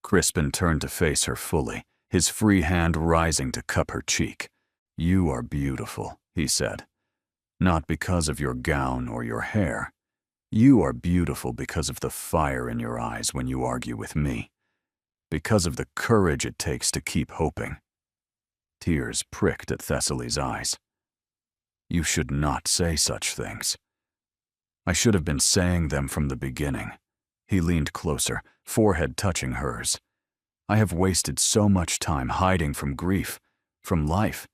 Crispin turned to face her fully, his free hand rising to cup her cheek. You are beautiful, he said. Not because of your gown or your hair. You are beautiful because of the fire in your eyes when you argue with me. Because of the courage it takes to keep hoping. Tears pricked at Thessaly's eyes. You should not say such things. I should have been saying them from the beginning. He leaned closer, forehead touching hers. I have wasted so much time hiding from grief, from life.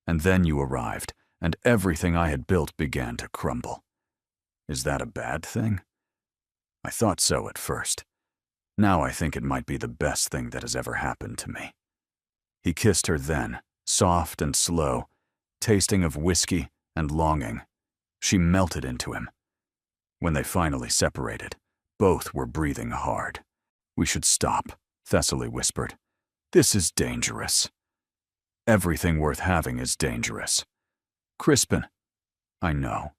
And then you arrived, and everything I had built began to crumble. Is that a bad thing? I thought so at first. Now I think it might be the best thing that has ever happened to me. He kissed her then, soft and slow, tasting of whiskey and longing. She melted into him. When they finally separated, both were breathing hard. We should stop, Thessaly whispered. This is dangerous. Everything worth having is dangerous. Crispin, I know.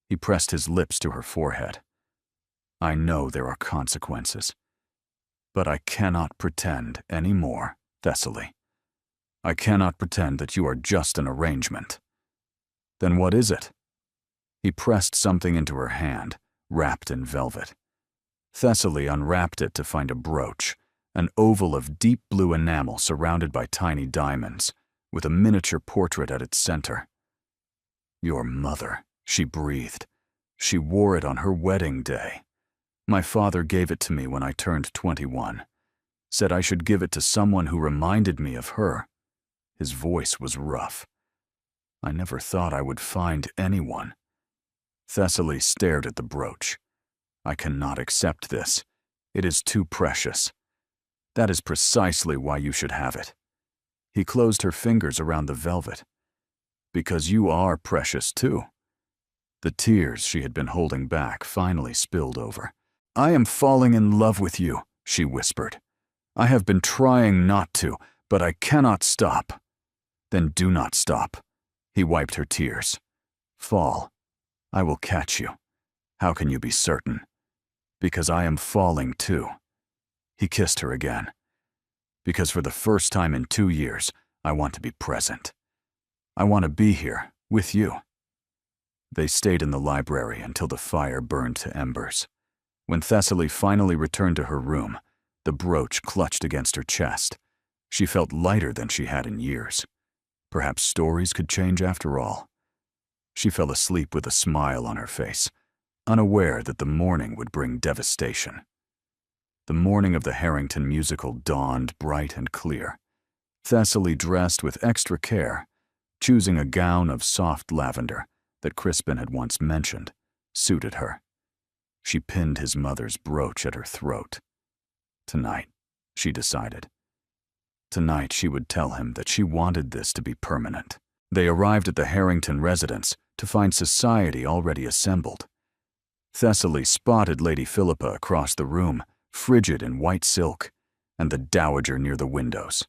He pressed his lips to her forehead. I know there are consequences. But I cannot pretend any more, Thessaly. I cannot pretend that you are just an arrangement. Then what is it? He pressed something into her hand, wrapped in velvet. Thessaly unwrapped it to find a brooch, an oval of deep blue enamel surrounded by tiny diamonds, with a miniature portrait at its center. Your mother, she breathed. She wore it on her wedding day. My father gave it to me when I turned 21. Said I should give it to someone who reminded me of her. His voice was rough. I never thought I would find anyone. Thessaly stared at the brooch. I cannot accept this. It is too precious. That is precisely why you should have it. He closed her fingers around the velvet. Because you are precious too. The tears she had been holding back finally spilled over. I am falling in love with you, she whispered. I have been trying not to, but I cannot stop. Then do not stop. He wiped her tears. Fall. I will catch you. How can you be certain? Because I am falling too. He kissed her again. Because for the first time in 2 years, I want to be present. I want to be here, with you. They stayed in the library until the fire burned to embers. When Thessaly finally returned to her room, the brooch clutched against her chest. She felt lighter than she had in years. Perhaps stories could change after all. She fell asleep with a smile on her face, unaware that the morning would bring devastation. The morning of the Harrington musical dawned bright and clear. Thessaly dressed with extra care, choosing a gown of soft lavender that Crispin had once mentioned, suited her. She pinned his mother's brooch at her throat. Tonight, she decided. Tonight she would tell him that she wanted this to be permanent. They arrived at the Harrington residence to find society already assembled. Thessaly spotted Lady Philippa across the room, frigid in white silk, and the dowager near the windows.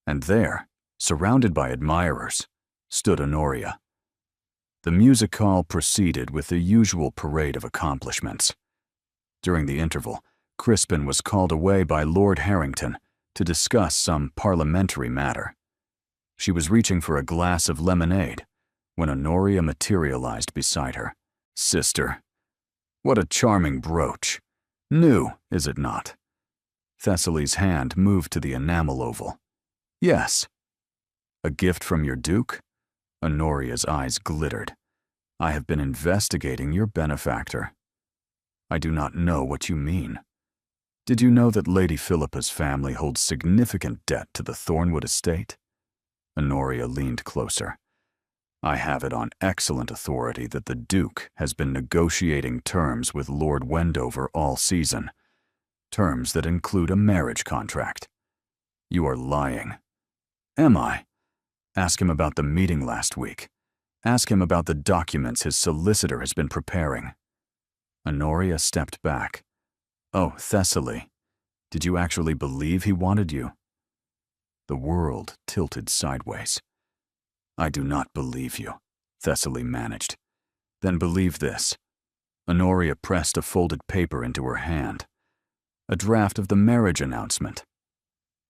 And there, surrounded by admirers, stood Honoria. The music hall proceeded with the usual parade of accomplishments. During the interval, Crispin was called away by Lord Harrington to discuss some parliamentary matter. She was reaching for a glass of lemonade when Honoria materialized beside her. Sister, what a charming brooch. New, is it not? Thessaly's hand moved to the enamel oval. Yes. A gift from your duke? Honoria's eyes glittered. I have been investigating your benefactor. I do not know what you mean. Did you know that Lady Philippa's family holds significant debt to the Thornwood estate? Honoria leaned closer. I have it on excellent authority that the Duke has been negotiating terms with Lord Wendover all season, terms that include a marriage contract. You are lying. Am I? Ask him about the meeting last week. Ask him about the documents his solicitor has been preparing. Honoria stepped back. Oh, Thessaly, did you actually believe he wanted you? The world tilted sideways. I do not believe you, Thessaly managed. Then believe this. Honoria pressed a folded paper into her hand. A draft of the marriage announcement.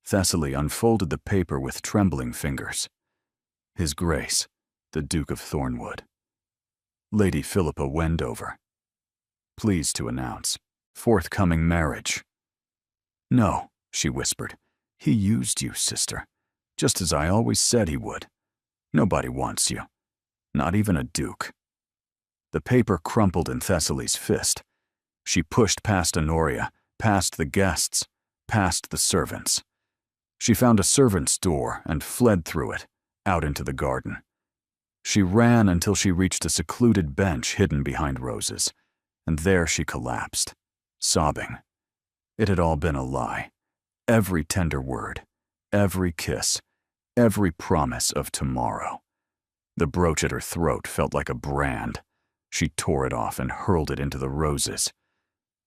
Thessaly unfolded the paper with trembling fingers. His Grace, the Duke of Thornwood. Lady Philippa Wendover. Pleased to announce. Forthcoming marriage. No, she whispered. He used you, sister. Just as I always said he would. Nobody wants you. Not even a duke. The paper crumpled in Thessaly's fist. She pushed past Honoria, past the guests, past the servants. She found a servant's door and fled through it, out into the garden. She ran until she reached a secluded bench hidden behind roses, and there she collapsed, sobbing. It had all been a lie. Every tender word, every kiss, every promise of tomorrow. The brooch at her throat felt like a brand. She tore it off and hurled it into the roses.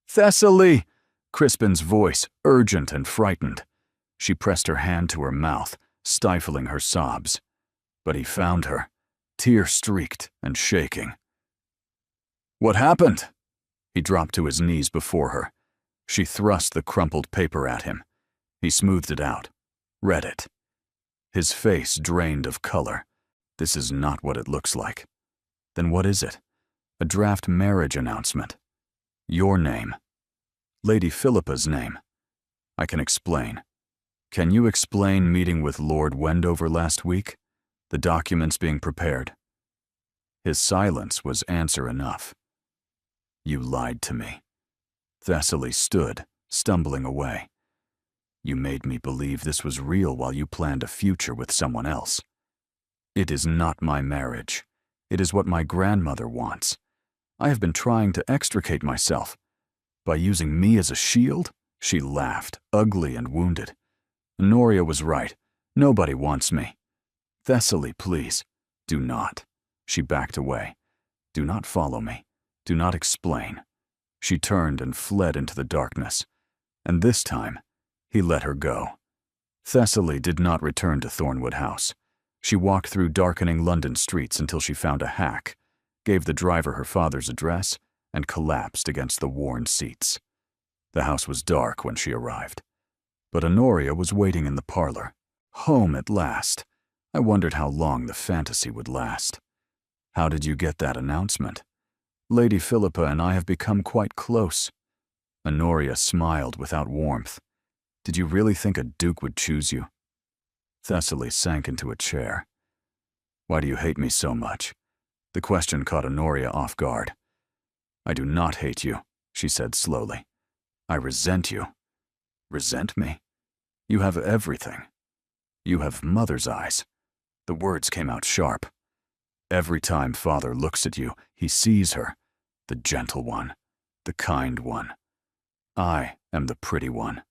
"Thessaly!" Crispin's voice, urgent and frightened. She pressed her hand to her mouth, stifling her sobs. But he found her, tear-streaked and shaking. "What happened?" He dropped to his knees before her. She thrust the crumpled paper at him. He smoothed it out, read it. His face drained of color. This is not what it looks like. Then what is it? A draft marriage announcement. Your name. Lady Philippa's name. I can explain. Can you explain meeting with Lord Wendover last week? The documents being prepared? His silence was answer enough. You lied to me. Thessaly stood, stumbling away. You made me believe this was real while you planned a future with someone else. It is not my marriage. It is what my grandmother wants. I have been trying to extricate myself. By using me as a shield? She laughed, ugly and wounded. Honoria was right. Nobody wants me. Thessaly, please. Do not. She backed away. Do not follow me. Do not explain. She turned and fled into the darkness. And this time, he let her go. Thessaly did not return to Thornwood House. She walked through darkening London streets until she found a hack, gave the driver her father's address, and collapsed against the worn seats. The house was dark when she arrived. But Honoria was waiting in the parlor. Home at last. I wondered how long the fantasy would last. How did you get that announcement? Lady Philippa and I have become quite close. Honoria smiled without warmth. Did you really think a duke would choose you? Thessaly sank into a chair. Why do you hate me so much? The question caught Honoria off guard. I do not hate you, she said slowly. I resent you. Resent me? You have everything. You have mother's eyes. The words came out sharp. Every time father looks at you, he sees her, the gentle one, the kind one. I am the pretty one,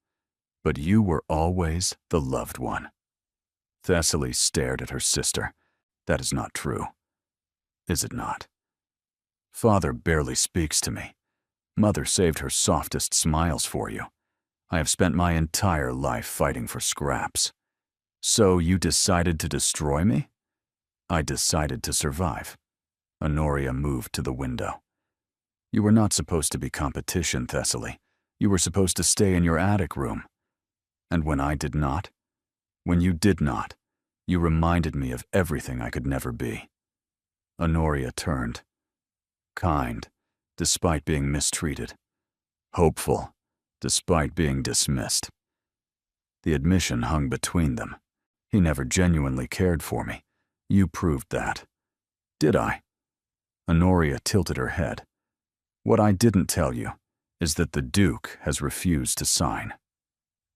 but you were always the loved one. Thessaly stared at her sister. That is not true. Is it not? Father barely speaks to me. Mother saved her softest smiles for you. I have spent my entire life fighting for scraps. So you decided to destroy me? I decided to survive. Honoria moved to the window. You were not supposed to be competition, Thessaly. You were supposed to stay in your attic room. And when I did not, when you did not, you reminded me of everything I could never be. Honoria turned. Kind, despite being mistreated. Hopeful, despite being dismissed. The admission hung between them. He never genuinely cared for me. You proved that. Did I? Honoria tilted her head. What I didn't tell you is that the Duke has refused to sign.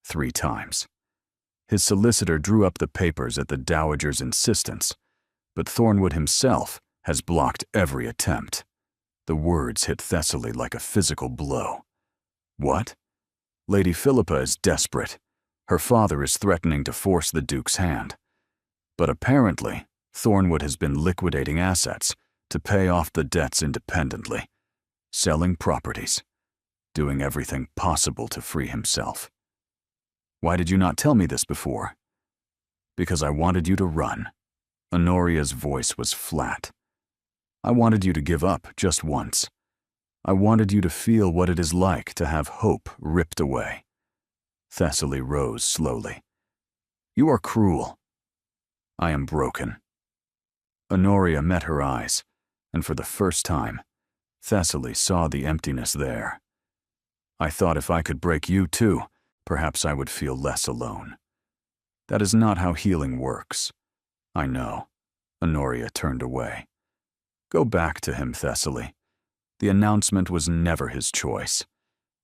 3 times. His solicitor drew up the papers at the Dowager's insistence, but Thornwood himself has blocked every attempt. The words hit Thessaly like a physical blow. What? Lady Philippa is desperate. Her father is threatening to force the Duke's hand. But apparently, Thornwood has been liquidating assets to pay off the debts independently, selling properties, doing everything possible to free himself. Why did you not tell me this before? Because I wanted you to run. Honoria's voice was flat. I wanted you to give up just once. I wanted you to feel what it is like to have hope ripped away. Thessaly rose slowly. You are cruel. I am broken. Honoria met her eyes, and for the first time, Thessaly saw the emptiness there. I thought if I could break you too, perhaps I would feel less alone. That is not how healing works. I know. Honoria turned away. Go back to him, Thessaly. The announcement was never his choice,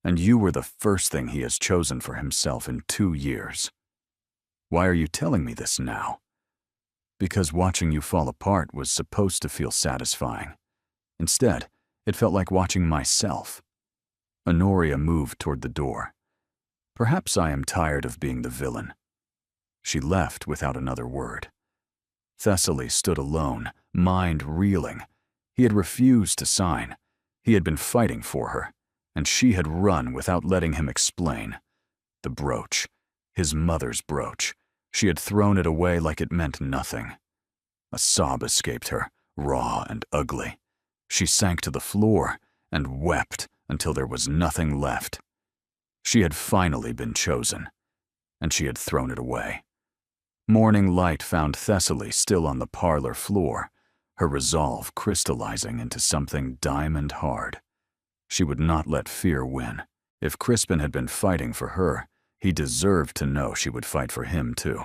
and you were the first thing he has chosen for himself in 2 years. Why are you telling me this now? Because watching you fall apart was supposed to feel satisfying. Instead, it felt like watching myself. Honoria moved toward the door. Perhaps I am tired of being the villain. She left without another word. Thessaly stood alone, mind reeling. He had refused to sign. He had been fighting for her, and she had run without letting him explain. The brooch, his mother's brooch. She had thrown it away like it meant nothing. A sob escaped her, raw and ugly. She sank to the floor and wept until there was nothing left. She had finally been chosen, and she had thrown it away. Morning light found Thessaly still on the parlor floor, her resolve crystallizing into something diamond hard. She would not let fear win. If Crispin had been fighting for her, he deserved to know she would fight for him too.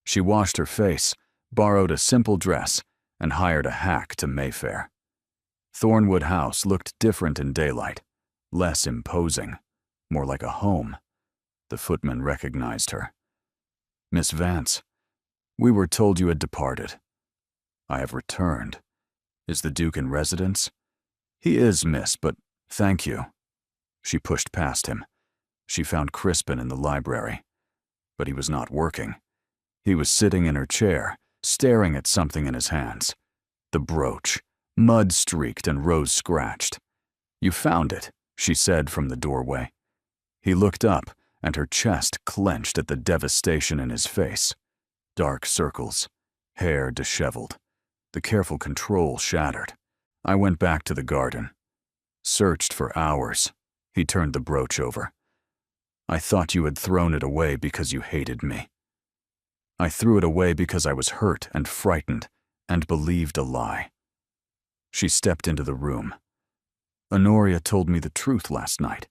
She washed her face, borrowed a simple dress, and hired a hack to Mayfair. Thornwood House looked different in daylight, less imposing, more like a home. The footman recognized her. Miss Vance, we were told you had departed. I have returned. Is the Duke in residence? He is, miss, but thank you. She pushed past him. She found Crispin in the library. But he was not working. He was sitting in her chair, staring at something in his hands. The brooch, mud-streaked and rose-scratched. You found it, she said from the doorway. He looked up, and her chest clenched at the devastation in his face. Dark circles, hair disheveled, the careful control shattered. I went back to the garden. Searched for hours. He turned the brooch over. I thought you had thrown it away because you hated me. I threw it away because I was hurt and frightened and believed a lie. She stepped into the room. Honoria told me the truth last night,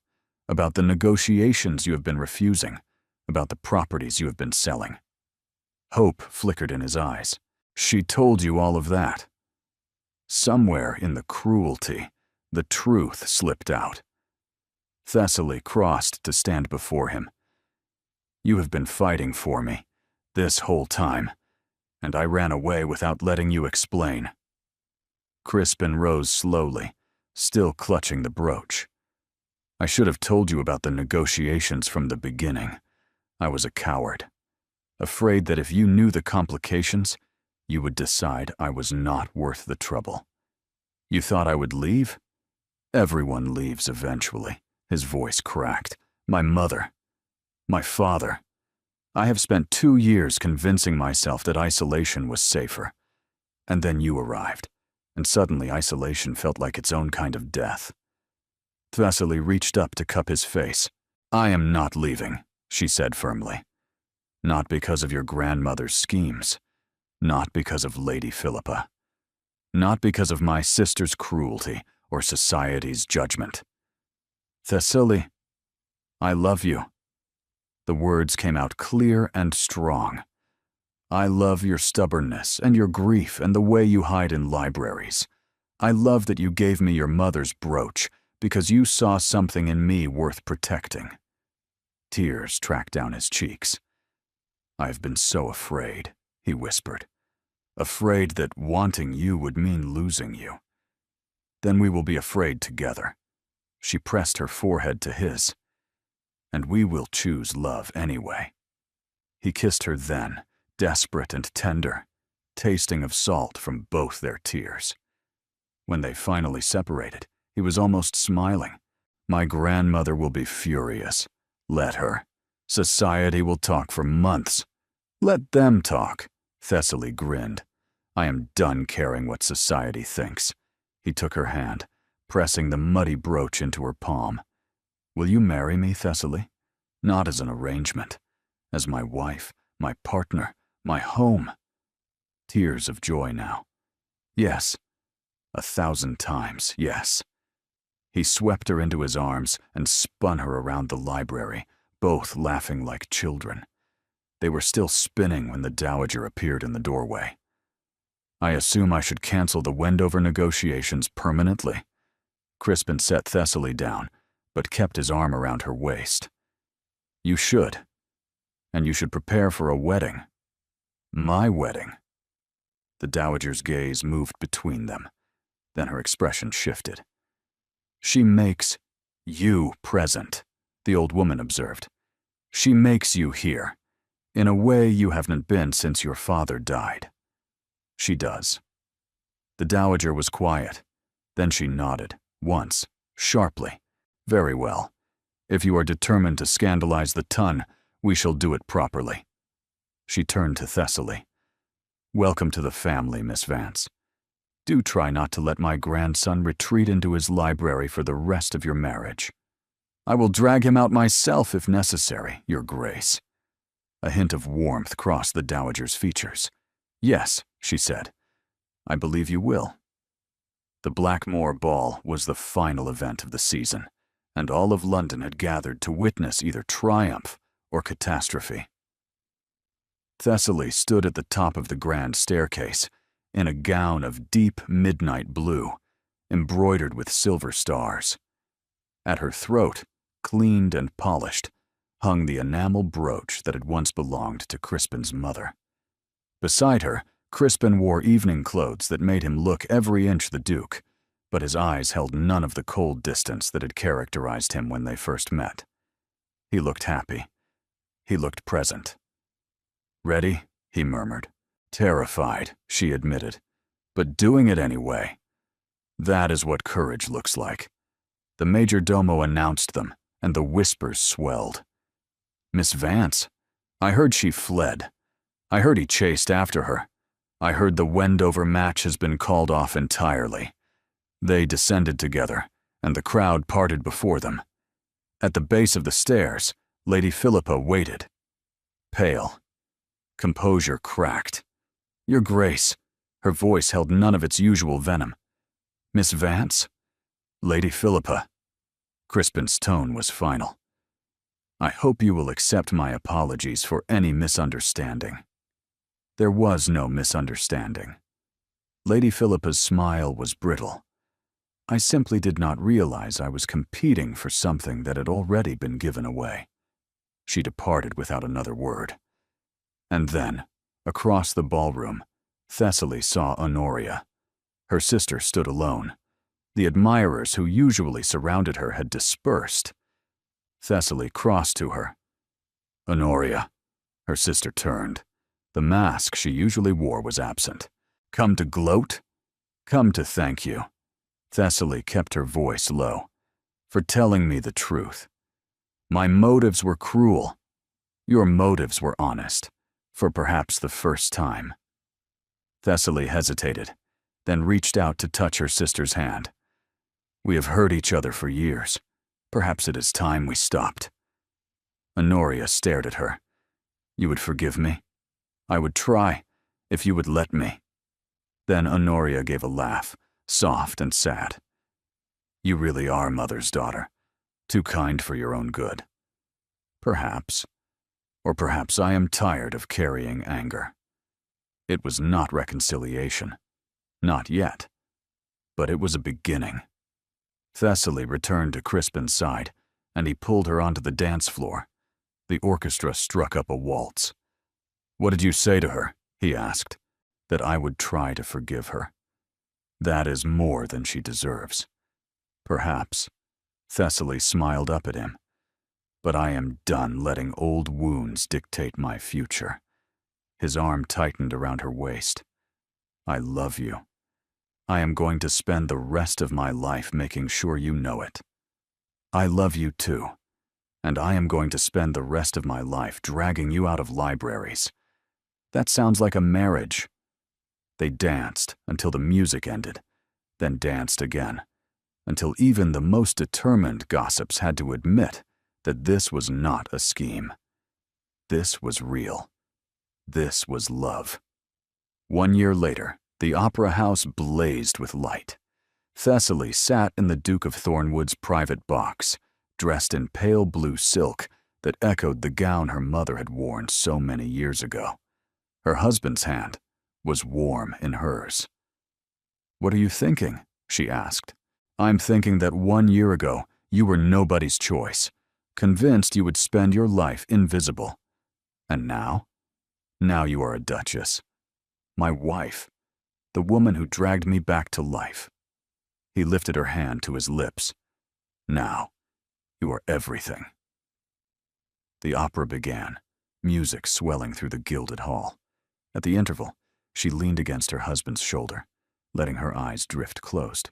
about the negotiations you have been refusing, about the properties you have been selling. Hope flickered in his eyes. She told you all of that. Somewhere in the cruelty, the truth slipped out. Thessaly crossed to stand before him. You have been fighting for me, this whole time, and I ran away without letting you explain. Crispin rose slowly, still clutching the brooch. I should have told you about the negotiations from the beginning. I was a coward, afraid that if you knew the complications, you would decide I was not worth the trouble. You thought I would leave? Everyone leaves eventually. His voice cracked. My mother. My father. I have spent 2 years convincing myself that isolation was safer. And then you arrived, and suddenly isolation felt like its own kind of death. Thessaly reached up to cup his face. I am not leaving, she said firmly. Not because of your grandmother's schemes. Not because of Lady Philippa. Not because of my sister's cruelty or society's judgment. Thessaly, I love you. The words came out clear and strong. I love your stubbornness and your grief and the way you hide in libraries. I love that you gave me your mother's brooch because you saw something in me worth protecting. Tears tracked down his cheeks. I've been so afraid, he whispered. Afraid that wanting you would mean losing you. Then we will be afraid together. She pressed her forehead to his. And we will choose love anyway. He kissed her then, desperate and tender, tasting of salt from both their tears. When they finally separated, he was almost smiling. My grandmother will be furious. Let her. Society will talk for months. Let them talk. Thessaly grinned. I am done caring what society thinks. He took her hand, pressing the muddy brooch into her palm. Will you marry me, Thessaly? Not as an arrangement. As my wife, my partner, my home. Tears of joy now. Yes. 1,000 times, yes. He swept her into his arms and spun her around the library, both laughing like children. They were still spinning when the Dowager appeared in the doorway. I assume I should cancel the Wendover negotiations permanently. Crispin set Thessaly down, but kept his arm around her waist. You should. And you should prepare for a wedding. My wedding. The Dowager's gaze moved between them. Then her expression shifted. She makes you present, the old woman observed. She makes you here, in a way you haven't been since your father died. She does. The Dowager was quiet. Then she nodded, once, sharply. Very well. If you are determined to scandalize the ton, we shall do it properly. She turned to Thessaly. Welcome to the family, Miss Vance. Do try not to let my grandson retreat into his library for the rest of your marriage. I will drag him out myself if necessary, Your Grace. A hint of warmth crossed the Dowager's features. Yes, she said. I believe you will. The Blackmore Ball was the final event of the season, and all of London had gathered to witness either triumph or catastrophe. Thessaly stood at the top of the grand staircase, in a gown of deep midnight blue, embroidered with silver stars. At her throat, cleaned and polished, hung the enamel brooch that had once belonged to Crispin's mother. Beside her, Crispin wore evening clothes that made him look every inch the Duke, but his eyes held none of the cold distance that had characterized him when they first met. He looked happy. He looked present. Ready? He murmured. Terrified, she admitted, but doing it anyway. That is what courage looks like. The major domo announced them, and the whispers swelled. Miss Vance? I heard she fled. I heard he chased after her. I heard the Wendover match has been called off entirely. They descended together, and the crowd parted before them. At the base of the stairs, Lady Philippa waited. Pale. Composure cracked. Your Grace. Her voice held none of its usual venom. Miss Vance? Lady Philippa. Crispin's tone was final. I hope you will accept my apologies for any misunderstanding. There was no misunderstanding. Lady Philippa's smile was brittle. I simply did not realize I was competing for something that had already been given away. She departed without another word. And then, across the ballroom, Thessaly saw Honoria. Her sister stood alone. The admirers who usually surrounded her had dispersed. Thessaly crossed to her. Honoria. Her sister turned. The mask she usually wore was absent. Come to gloat? Come to thank you. Thessaly kept her voice low. For telling me the truth. My motives were cruel. Your motives were honest. For perhaps the first time. Thessaly hesitated, then reached out to touch her sister's hand. We have hurt each other for years. Perhaps it is time we stopped. Honoria stared at her. You would forgive me? I would try, if you would let me. Then Honoria gave a laugh, soft and sad. You really are Mother's daughter, too kind for your own good. Perhaps. Or perhaps I am tired of carrying anger. It was not reconciliation. Not yet. But it was a beginning. Thessaly returned to Crispin's side, and he pulled her onto the dance floor. The orchestra struck up a waltz. What did you say to her? He asked. That I would try to forgive her. That is more than she deserves. Perhaps. Thessaly smiled up at him. But I am done letting old wounds dictate my future. His arm tightened around her waist. I love you. I am going to spend the rest of my life making sure you know it. I love you too, and I am going to spend the rest of my life dragging you out of libraries. That sounds like a marriage. They danced until the music ended, then danced again, until even the most determined gossips had to admit that this was not a scheme. This was real. This was love. 1 year later, the opera house blazed with light. Thessaly sat in the Duke of Thornwood's private box, dressed in pale blue silk that echoed the gown her mother had worn so many years ago. Her husband's hand was warm in hers. "What are you thinking?" she asked. "I'm thinking that 1 year ago you were nobody's choice, convinced you would spend your life invisible. And now? Now you are a duchess. My wife. The woman who dragged me back to life." He lifted her hand to his lips. "Now, you are everything." The opera began, music swelling through the gilded hall. At the interval, she leaned against her husband's shoulder, letting her eyes drift closed.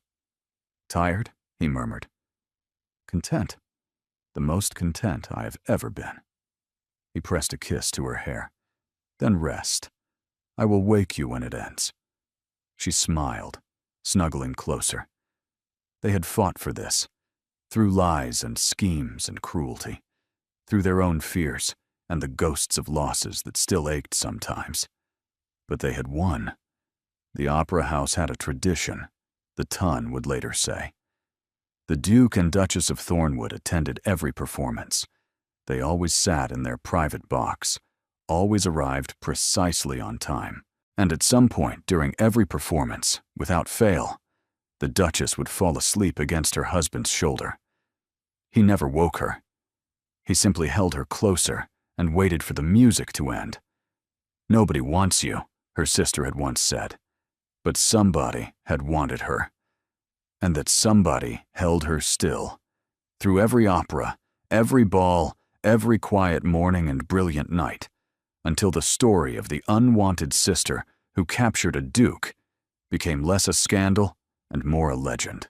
"Tired?" he murmured. "Content. The most content I have ever been." He pressed a kiss to her hair. "Then rest. I will wake you when it ends." She smiled, snuggling closer. They had fought for this, through lies and schemes and cruelty, through their own fears and the ghosts of losses that still ached sometimes. But they had won. The opera house had a tradition, the Ton would later say. The Duke and Duchess of Thornwood attended every performance. They always sat in their private box, always arrived precisely on time. And at some point during every performance, without fail, the Duchess would fall asleep against her husband's shoulder. He never woke her. He simply held her closer and waited for the music to end. "Nobody wants you," her sister had once said, but somebody had wanted her. And that somebody held her still. Through every opera, every ball, every quiet morning and brilliant night, until the story of the unwanted sister who captured a duke became less a scandal and more a legend.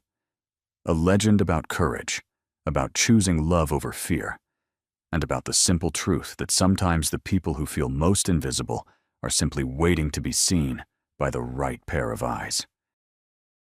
A legend about courage, about choosing love over fear, and about the simple truth that sometimes the people who feel most invisible are simply waiting to be seen by the right pair of eyes.